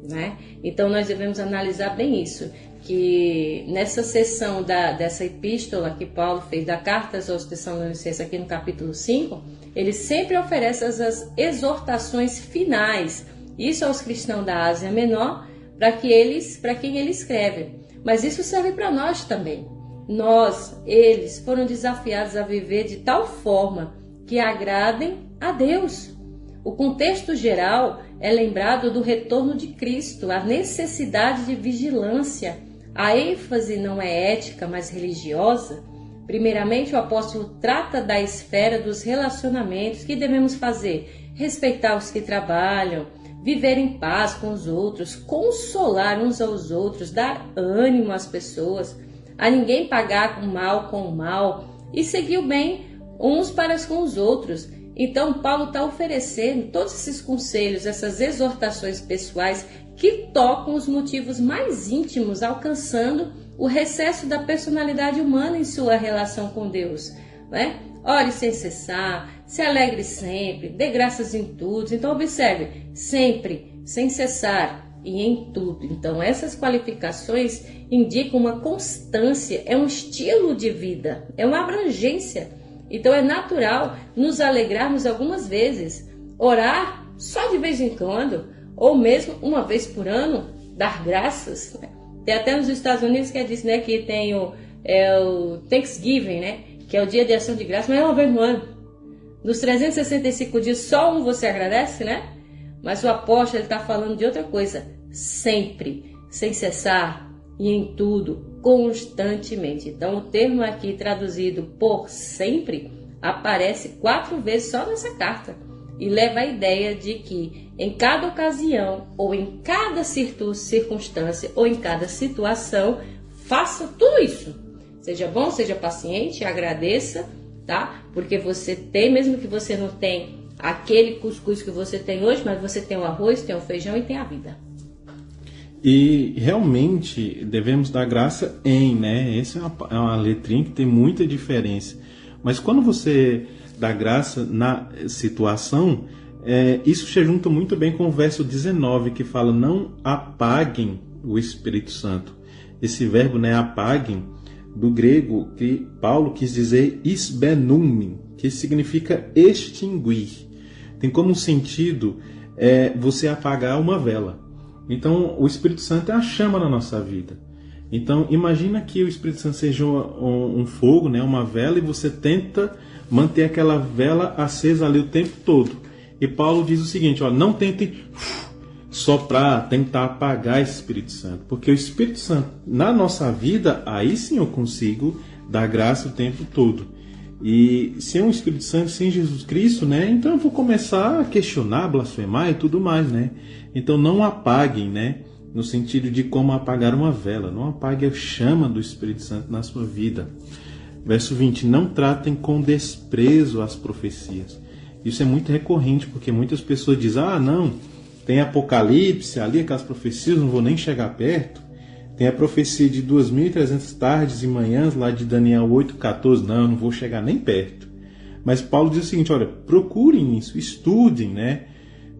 Né? Então nós devemos analisar bem isso, que nessa sessão dessa epístola que Paulo fez, da carta aos Tessalonicenses, aqui no capítulo 5, ele sempre oferece as exortações finais, isso aos cristãos da Ásia Menor, para quem ele escreve. Mas isso serve para nós também. Eles foram desafiados a viver de tal forma que agradem a Deus. O contexto geral é lembrado do retorno de Cristo, a necessidade de vigilância. A ênfase não é ética, mas religiosa. Primeiramente, o apóstolo trata da esfera dos relacionamentos que devemos fazer. Respeitar os que trabalham, viver em paz com os outros, consolar uns aos outros, dar ânimo às pessoas, a ninguém pagar o mal com o mal e seguir o bem uns para com os outros. Então, Paulo está oferecendo todos esses conselhos, essas exortações pessoais que tocam os motivos mais íntimos, alcançando o recesso da personalidade humana em sua relação com Deus. Né? Ore sem cessar, se alegre sempre, dê graças em tudo. Então, observe, sempre, sem cessar e em tudo. Então, essas qualificações indicam uma constância, é um estilo de vida, é uma abrangência. Então é natural nos alegrarmos algumas vezes, orar só de vez em quando, ou mesmo uma vez por ano, dar graças. Né? Tem até nos Estados Unidos que diz, né, que tem o Thanksgiving, né, que é o dia de ação de graça, mas é uma vez no ano. Nos 365 dias, só um você agradece, né? Mas o apóstolo está falando de outra coisa, sempre, sem cessar e em tudo, constantemente. Então o termo aqui traduzido por sempre aparece 4 vezes só nessa carta e leva a ideia de que em cada ocasião ou em cada circunstância ou em cada situação faça tudo isso. Seja bom, seja paciente, agradeça, tá? Porque você tem, mesmo que você não tenha aquele cuscuz que você tem hoje, mas você tem o arroz, tem o feijão e tem a vida. E realmente devemos dar graça né? Essa é uma letrinha que tem muita diferença. Mas quando você dá graça na situação, isso se junta muito bem com o verso 19, que fala, não apaguem o Espírito Santo. Esse verbo, né, apaguem, do grego, que Paulo quis dizer isbenumim, que significa extinguir. Tem como sentido você apagar uma vela. Então, o Espírito Santo é a chama na nossa vida. Então, imagina que o Espírito Santo seja um fogo, né, uma vela, e você tenta manter aquela vela acesa ali o tempo todo. E Paulo diz o seguinte, não tentem soprar, tentar apagar esse Espírito Santo. Porque o Espírito Santo, na nossa vida, aí sim eu consigo dar graça o tempo todo. E sem o Espírito Santo, sem Jesus Cristo, né? Então eu vou começar a questionar, blasfemar e tudo mais, né? Então não apaguem, né? No sentido de como apagar uma vela. Não apague a chama do Espírito Santo na sua vida. Verso 20. Não tratem com desprezo as profecias. Isso é muito recorrente, porque muitas pessoas dizem, não, tem Apocalipse ali, aquelas profecias, não vou nem chegar perto. Tem a profecia de 2.300 tardes e manhãs, lá de Daniel 8,14. Não vou chegar nem perto. Mas Paulo diz o seguinte, olha, procurem isso, estudem, né?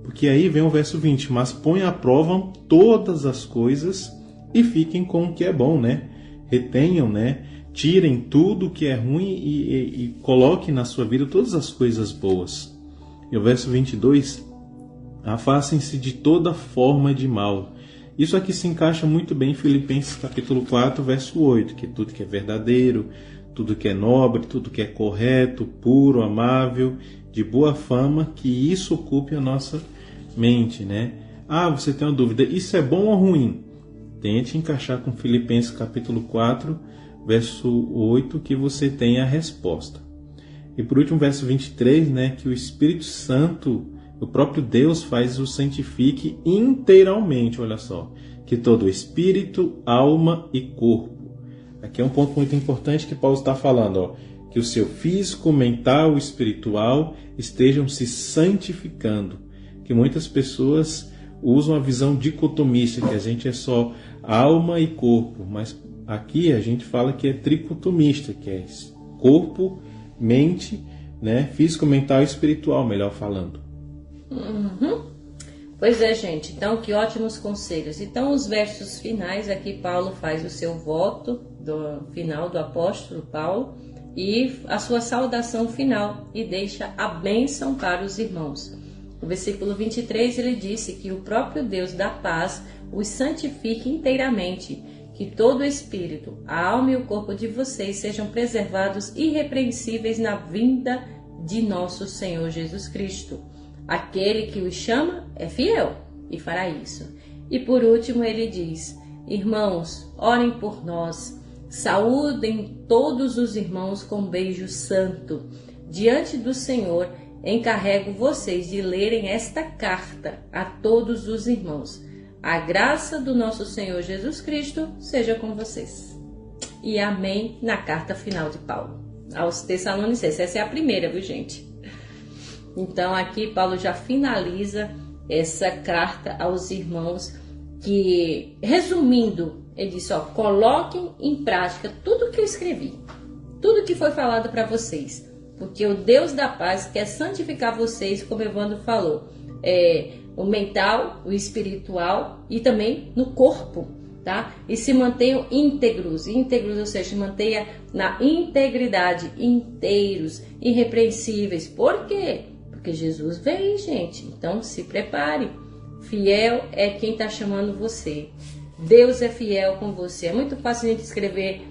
Porque aí vem o verso 20, mas põe à prova todas as coisas e fiquem com o que é bom, né? Retenham, né? Tirem tudo que é ruim e coloquem na sua vida todas as coisas boas. E o verso 22, afastem-se de toda forma de mal. Isso aqui se encaixa muito bem em Filipenses capítulo 4, verso 8, que tudo que é verdadeiro, tudo que é nobre, tudo que é correto, puro, amável, de boa fama, que isso ocupe a nossa mente, né? Ah, você tem uma dúvida, isso é bom ou ruim? Tente encaixar com Filipenses capítulo 4, verso 8, que você tem a resposta. E por último, verso 23, né, que o Espírito Santo, o próprio Deus, o santifique inteiramente, olha só, que todo espírito, alma e corpo. Aqui é um ponto muito importante que Paulo está falando, ó, que o seu físico, mental e espiritual estejam se santificando. Que muitas pessoas usam a visão dicotomista, que a gente é só alma e corpo, mas aqui a gente fala que é tricotomista, que é corpo, mente, né, físico, mental e espiritual, melhor falando. Pois é, gente, então que ótimos conselhos. Então os versos finais aqui Paulo faz o seu voto do final do apóstolo Paulo e a sua saudação final e deixa a bênção para os irmãos. No versículo 23 ele disse que o próprio Deus da paz os santifique inteiramente, que todo o espírito, a alma e o corpo de vocês sejam preservados irrepreensíveis na vinda de nosso Senhor Jesus Cristo. Aquele que os chama é fiel e fará isso. E por último ele diz: irmãos, orem por nós, saúdem todos os irmãos com beijo santo. Diante do Senhor, encarrego vocês de lerem esta carta a todos os irmãos. A graça do nosso Senhor Jesus Cristo seja com vocês. E amém na carta final de Paulo aos Tessalonicenses. Essa é a primeira, viu, gente? Então aqui Paulo já finaliza essa carta aos irmãos que, resumindo, ele diz, ó, coloquem em prática tudo que eu escrevi, tudo que foi falado para vocês, porque o Deus da paz quer santificar vocês, como Evandro falou, o mental, o espiritual e também no corpo, tá? E se mantenham íntegros, ou seja, se mantenha na integridade, inteiros, irrepreensíveis. Por quê? Porque Jesus vem, gente. Então se prepare. Fiel é quem está chamando você. Deus é fiel com você. É muito fácil a gente escrever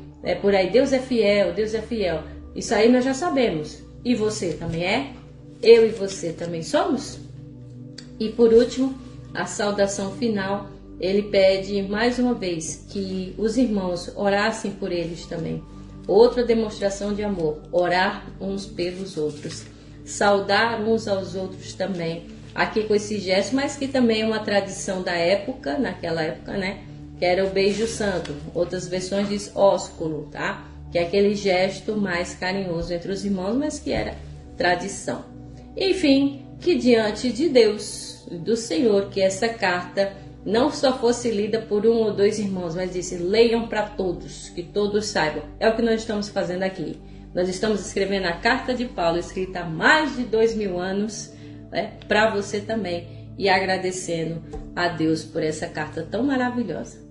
por aí, Deus é fiel, Deus é fiel. Isso aí nós já sabemos. E você também é? Eu e você também somos? E por último, a saudação final, ele pede mais uma vez que os irmãos orassem por eles também. Outra demonstração de amor, orar uns pelos outros, saudar uns aos outros também. Aqui com esse gesto, mas que também é uma tradição da época, naquela época, né? Que era o beijo santo. Outras versões diz ósculo, tá? Que é aquele gesto mais carinhoso entre os irmãos, mas que era tradição. Enfim, que diante de Deus, do Senhor, que essa carta não só fosse lida por um ou dois irmãos, mas disse, leiam para todos, que todos saibam. É o que nós estamos fazendo aqui. Nós estamos escrevendo a carta de Paulo, escrita há mais de 2000 anos, né, para você também, e agradecendo a Deus por essa carta tão maravilhosa.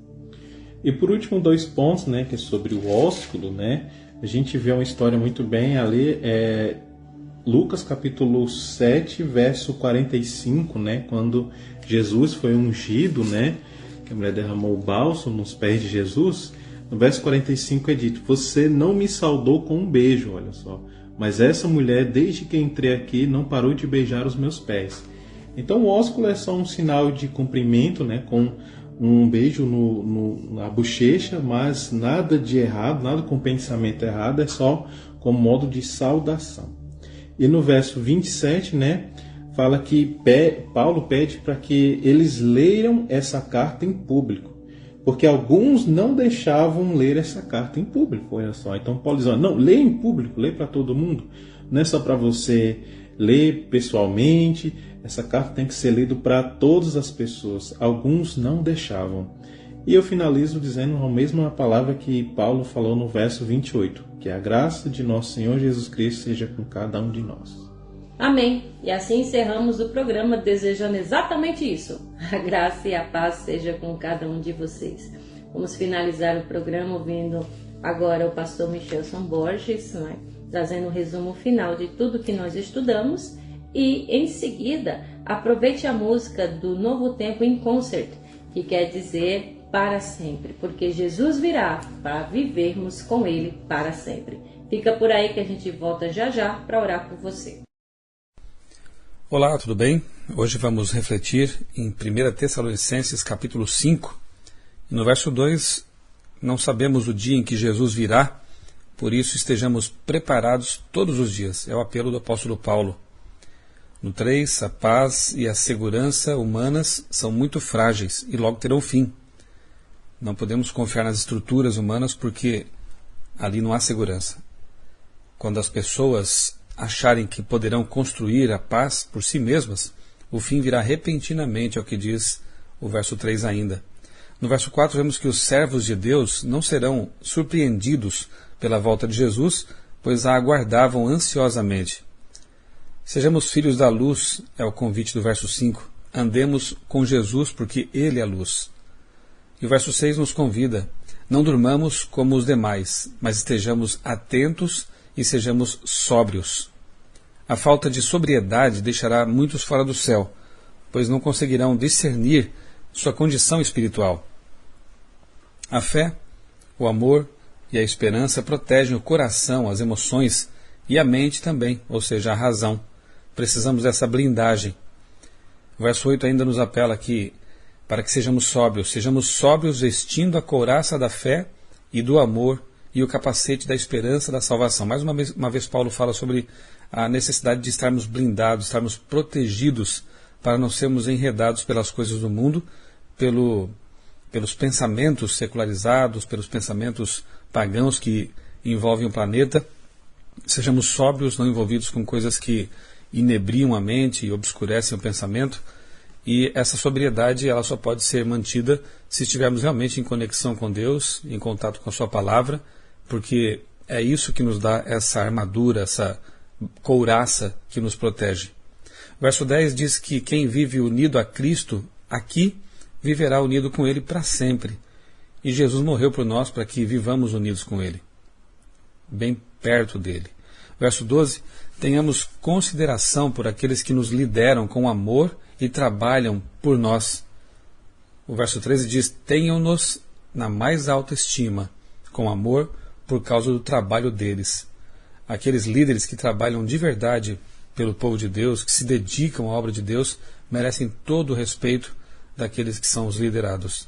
E por último, 2 pontos, né, que é sobre o ósculo, né? A gente vê uma história muito bem ali, Lucas capítulo 7, verso 45, né, quando Jesus foi ungido, né, que a mulher derramou o bálsamo nos pés de Jesus. No verso 45 é dito, você não me saudou com um beijo, olha só, mas essa mulher, desde que entrei aqui, não parou de beijar os meus pés. Então o ósculo é só um sinal de cumprimento, né, com um beijo na bochecha, mas nada de errado, nada com pensamento errado, é só como modo de saudação. E no verso 27, né, fala que Paulo pede para que eles leiam essa carta em público, porque alguns não deixavam ler essa carta em público, olha só. Então Paulo diz, não, lê em público, lê para todo mundo, não é só para você ler pessoalmente, essa carta tem que ser lida para todas as pessoas, alguns não deixavam. E eu finalizo dizendo a mesma palavra que Paulo falou no verso 28, que a graça de nosso Senhor Jesus Cristo seja com cada um de nós. Amém. E assim encerramos o programa desejando exatamente isso. A graça e a paz seja com cada um de vocês. Vamos finalizar o programa ouvindo agora o pastor Michelson Borges, né, trazendo um resumo final de tudo que nós estudamos. E em seguida, aproveite a música do Novo Tempo in Concert, que quer dizer para sempre, porque Jesus virá para vivermos com Ele para sempre. Fica por aí que a gente volta já já para orar por você. Olá, tudo bem? Hoje vamos refletir em 1 Tessalonicenses capítulo 5. No verso 2, não sabemos o dia em que Jesus virá, por isso estejamos preparados todos os dias. É o apelo do apóstolo Paulo. No 3, a paz e a segurança humanas são muito frágeis e logo terão fim. Não podemos confiar nas estruturas humanas porque ali não há segurança. Quando as pessoas acharem que poderão construir a paz por si mesmas, o fim virá repentinamente, é o que diz o verso 3 ainda. No verso 4 vemos que os servos de Deus não serão surpreendidos pela volta de Jesus, pois a aguardavam ansiosamente. Sejamos filhos da luz, é o convite do verso 5. Andemos com Jesus porque Ele é a luz. E o verso 6 nos convida, não durmamos como os demais, mas estejamos atentos e sejamos sóbrios. A falta de sobriedade deixará muitos fora do céu, pois não conseguirão discernir sua condição espiritual. A fé, o amor e a esperança protegem o coração, as emoções e a mente também, ou seja, a razão. Precisamos dessa blindagem. O verso 8 ainda nos apela aqui para que sejamos sóbrios vestindo a couraça da fé e do amor e o capacete da esperança da salvação. Mais uma vez Paulo fala sobre a necessidade de estarmos blindados, estarmos protegidos para não sermos enredados pelas coisas do mundo, pelos pensamentos secularizados, pelos pensamentos pagãos que envolvem o planeta. Sejamos sóbrios, não envolvidos com coisas que inebriam a mente e obscurecem o pensamento. E essa sobriedade ela só pode ser mantida se estivermos realmente em conexão com Deus, em contato com a sua palavra, porque é isso que nos dá essa armadura, essa couraça que nos protege. O verso 10 diz que quem vive unido a Cristo aqui, viverá unido com Ele para sempre. E Jesus morreu por nós para que vivamos unidos com Ele, bem perto dEle. Verso 12, tenhamos consideração por aqueles que nos lideram com amor e trabalham por nós. O verso 13 diz, tenham-nos na mais alta estima, com amor, por causa do trabalho deles. Aqueles líderes que trabalham de verdade pelo povo de Deus, que se dedicam à obra de Deus, merecem todo o respeito daqueles que são os liderados.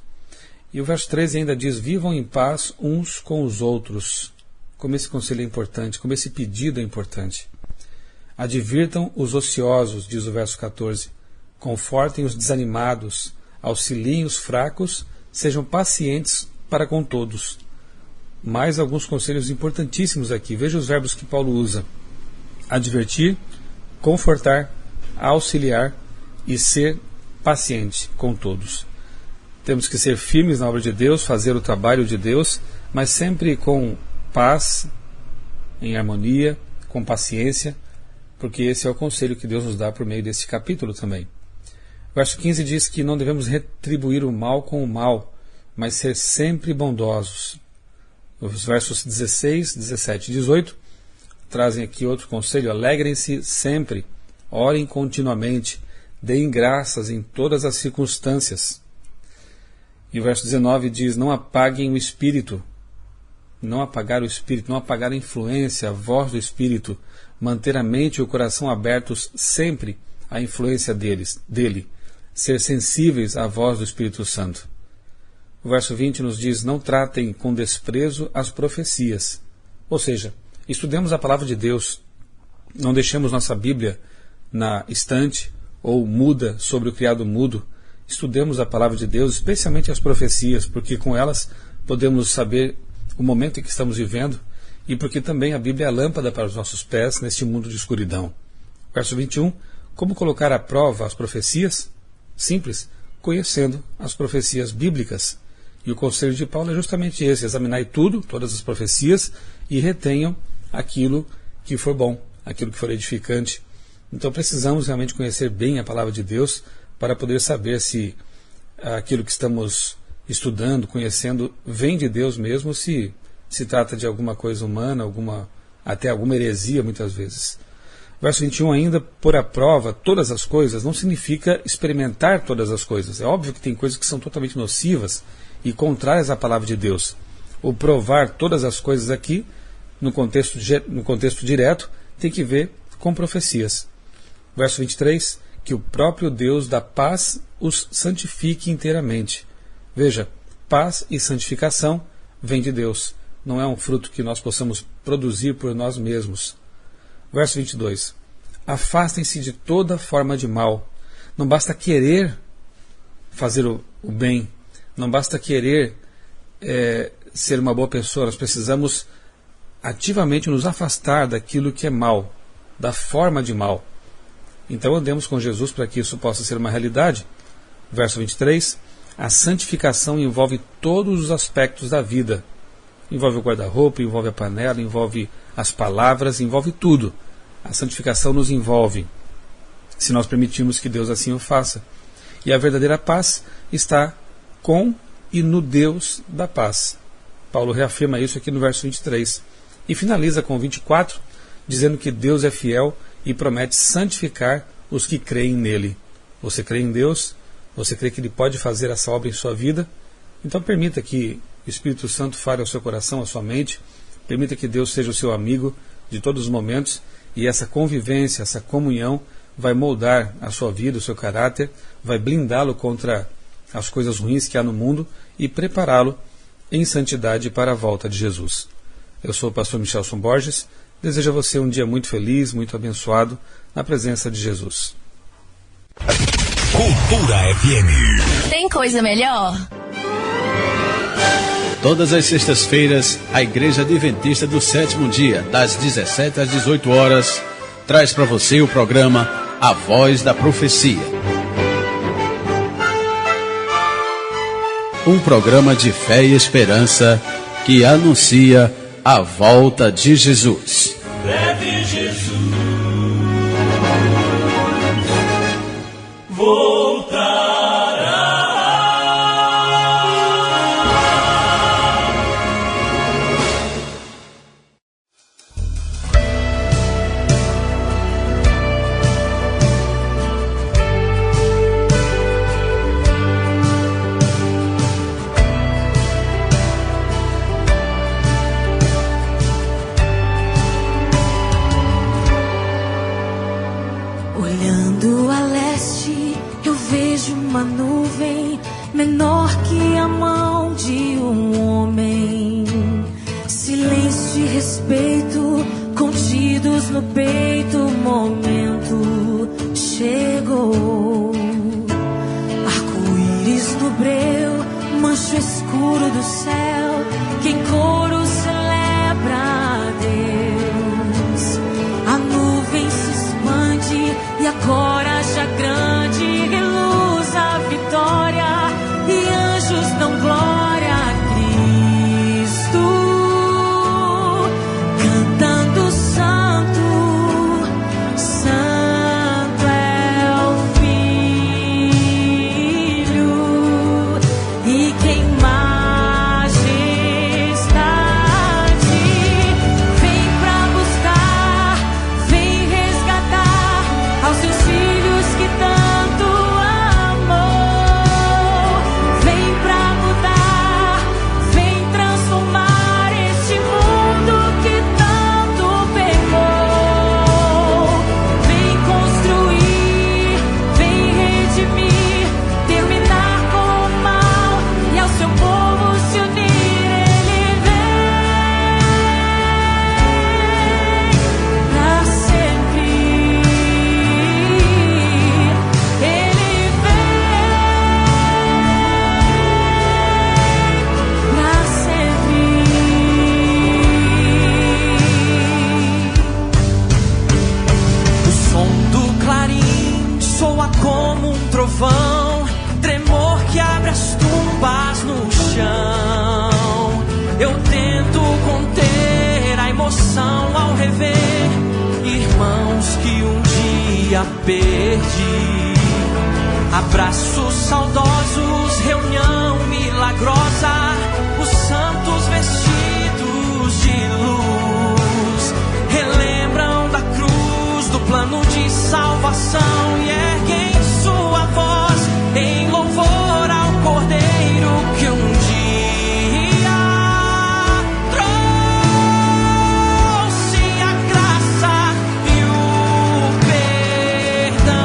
E o verso 13 ainda diz, vivam em paz uns com os outros. Como esse conselho é importante, como esse pedido é importante. Advirtam os ociosos, diz o verso 14. Confortem os desanimados, auxiliem os fracos, sejam pacientes para com todos. Mais alguns conselhos importantíssimos aqui. Veja os verbos que Paulo usa. Advertir, confortar, auxiliar e ser paciente com todos. Temos que ser firmes na obra de Deus, fazer o trabalho de Deus, mas sempre com paz, em harmonia, com paciência, porque esse é o conselho que Deus nos dá por meio desse capítulo também. Verso 15 diz que não devemos retribuir o mal com o mal, mas ser sempre bondosos. Os versos 16, 17 e 18 trazem aqui outro conselho. Alegrem-se sempre, orem continuamente, deem graças em todas as circunstâncias. E o verso 19 diz, não apaguem o Espírito. Não apagar o Espírito, não apagar a influência, a voz do Espírito. Manter a mente e o coração abertos sempre à influência dele. Ser sensíveis à voz do Espírito Santo. O verso 20 nos diz, não tratem com desprezo as profecias. Ou seja, estudemos a palavra de Deus. Não deixemos nossa Bíblia na estante ou muda sobre o criado mudo. Estudemos a palavra de Deus, especialmente as profecias, porque com elas podemos saber o momento em que estamos vivendo e porque também a Bíblia é a lâmpada para os nossos pés neste mundo de escuridão. Verso 21, como colocar à prova as profecias? Simples, conhecendo as profecias bíblicas. E o conselho de Paulo é justamente esse, examinai tudo, todas as profecias, e retenham aquilo que for bom, aquilo que for edificante, Então precisamos realmente conhecer bem a palavra de Deus para poder saber se aquilo que estamos estudando, conhecendo, vem de Deus mesmo, se trata de alguma coisa humana, até alguma heresia muitas vezes. Verso 21 ainda, pôr à prova todas as coisas, não significa experimentar todas as coisas. É óbvio que tem coisas que são totalmente nocivas e contrárias à palavra de Deus. O provar todas as coisas aqui, no contexto direto, tem que ver com profecias. Verso 23, que o próprio Deus da paz os santifique inteiramente. Veja, paz e santificação vem de Deus. Não é um fruto que nós possamos produzir por nós mesmos. Verso 22. Afastem-se de toda forma de mal. Não basta querer fazer o bem. Não basta querer ser uma boa pessoa. Nós precisamos ativamente nos afastar daquilo que é mal, da forma de mal. Então andemos com Jesus para que isso possa ser uma realidade. Verso 23. A santificação envolve todos os aspectos da vida. Envolve o guarda-roupa, envolve a panela, envolve as palavras, envolve tudo. A santificação nos envolve, se nós permitirmos que Deus assim o faça. E a verdadeira paz está com e no Deus da paz. Paulo reafirma isso aqui no verso 23. E finaliza com 24, dizendo que Deus é fiel e promete santificar os que creem nele. Você crê em Deus? Você crê que Ele pode fazer essa obra em sua vida? Então permita que o Espírito Santo fale ao seu coração, à sua mente. Permita que Deus seja o seu amigo de todos os momentos. E essa convivência, essa comunhão vai moldar a sua vida, o seu caráter, vai blindá-lo contra as coisas ruins que há no mundo e prepará-lo em santidade para a volta de Jesus. Eu sou o pastor Michelson Borges. Desejo a você um dia muito feliz, muito abençoado na presença de Jesus. Cultura FM. Tem coisa melhor? Todas as sextas-feiras, a Igreja Adventista do Sétimo Dia, das 17 às 18 horas, traz para você o programa A Voz da Profecia. Um programa de fé e esperança que anuncia a volta de Jesus. Breve Jesus voltará. Olhando a leste, eu vejo uma nuvem menor que a mão de um homem. Silêncio e respeito contidos no peito, o momento chegou. Arco-íris no breu, mancho escuro do céu, que em coro celebra a Deus. A nuvem se expande e agora já grande reluz a vitória, e anjos dão glória a Cristo, cantando santo, santo é o Filho, e quem majestade vem pra buscar, vem resgatar aos seus filhos que tanto amou. Vem pra mudar, vem transformar este mundo que tanto pecou. Vem construir, vem redimir, terminar com o mal e ao seu povo se unir. Ele vem pra sempre. Ele vem pra sempre. O som do clarim soa como um trovão, tremor que abre as tumbas no chão. Eu tento conter a emoção ao rever irmãos que um dia dia perdi. Abraços saudosos, reunião milagrosa, os santos vestidos de luz relembram da cruz, do plano de salvação e erguem sua voz em louvor ao Cordeiro que um dia trouxe a graça e o perdão.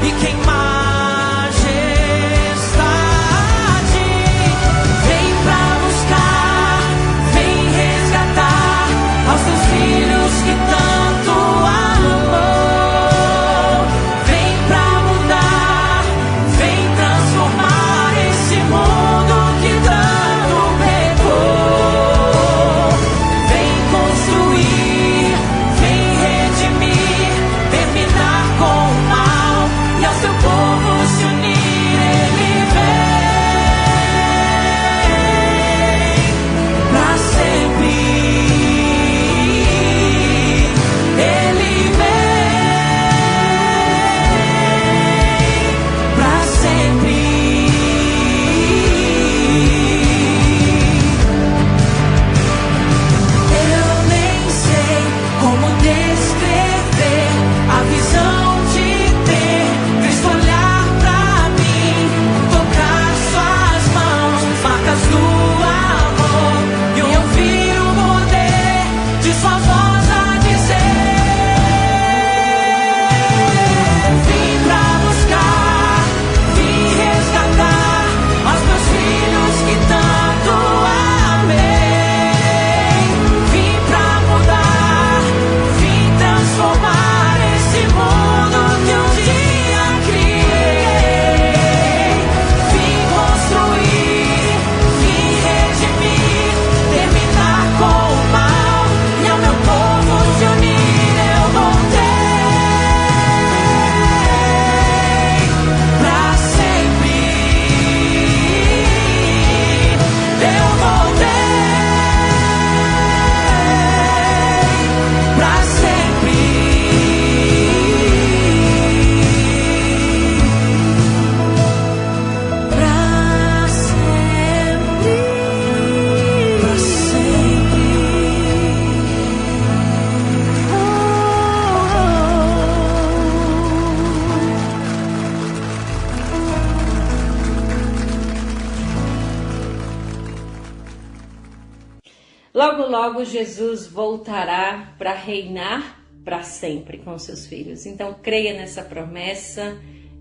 E quem majestade vem pra buscar, vem resgatar aos teus filhos que tanto amou. Vem pra mudar, vem transformar esse mundo que tanto pecou. Vem construir, vem redimir, terminar com o mal e ao seu povo se unir. Ele vem pra sempre. Ele vem pra sempre. Eu nem sei como descrever a visão de ter Cristo olhar pra mim, tocar suas mãos, marcas do amor e ouvir o poder de sua voz a dizer: vim pra buscar, vim resgatar aos meus filhos que tanto amei. Vim pra mudar, vim transformar esse mundo que um dia criei. Vim construir, vim redimir, terminar com o mal e ao meu povo se unir. Eu voltei pra sempre. Eu voltei pra sempre. Pra sempre. Pra sempre. Logo, logo Jesus voltará para reinar para sempre com seus filhos. Então creia nessa promessa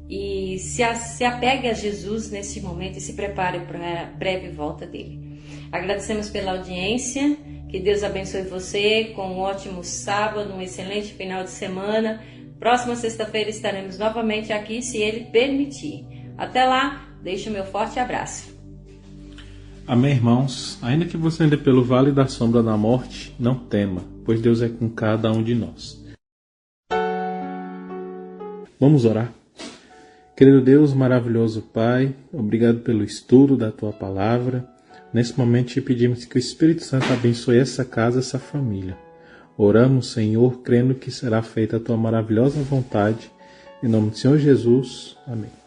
e se apegue a Jesus nesse momento e se prepare para a breve volta dele. Agradecemos pela audiência, que Deus abençoe você com um ótimo sábado, um excelente final de semana. Próxima sexta-feira estaremos novamente aqui, se Ele permitir. Até lá, deixo o meu forte abraço. Amém, irmãos? Ainda que você ande pelo vale da sombra da morte, não tema, pois Deus é com cada um de nós. Vamos orar. Querido Deus, maravilhoso Pai, obrigado pelo estudo da Tua Palavra. Nesse momento te pedimos que o Espírito Santo abençoe essa casa, essa família. Oramos, Senhor, crendo que será feita a Tua maravilhosa vontade. Em nome do Senhor Jesus. Amém.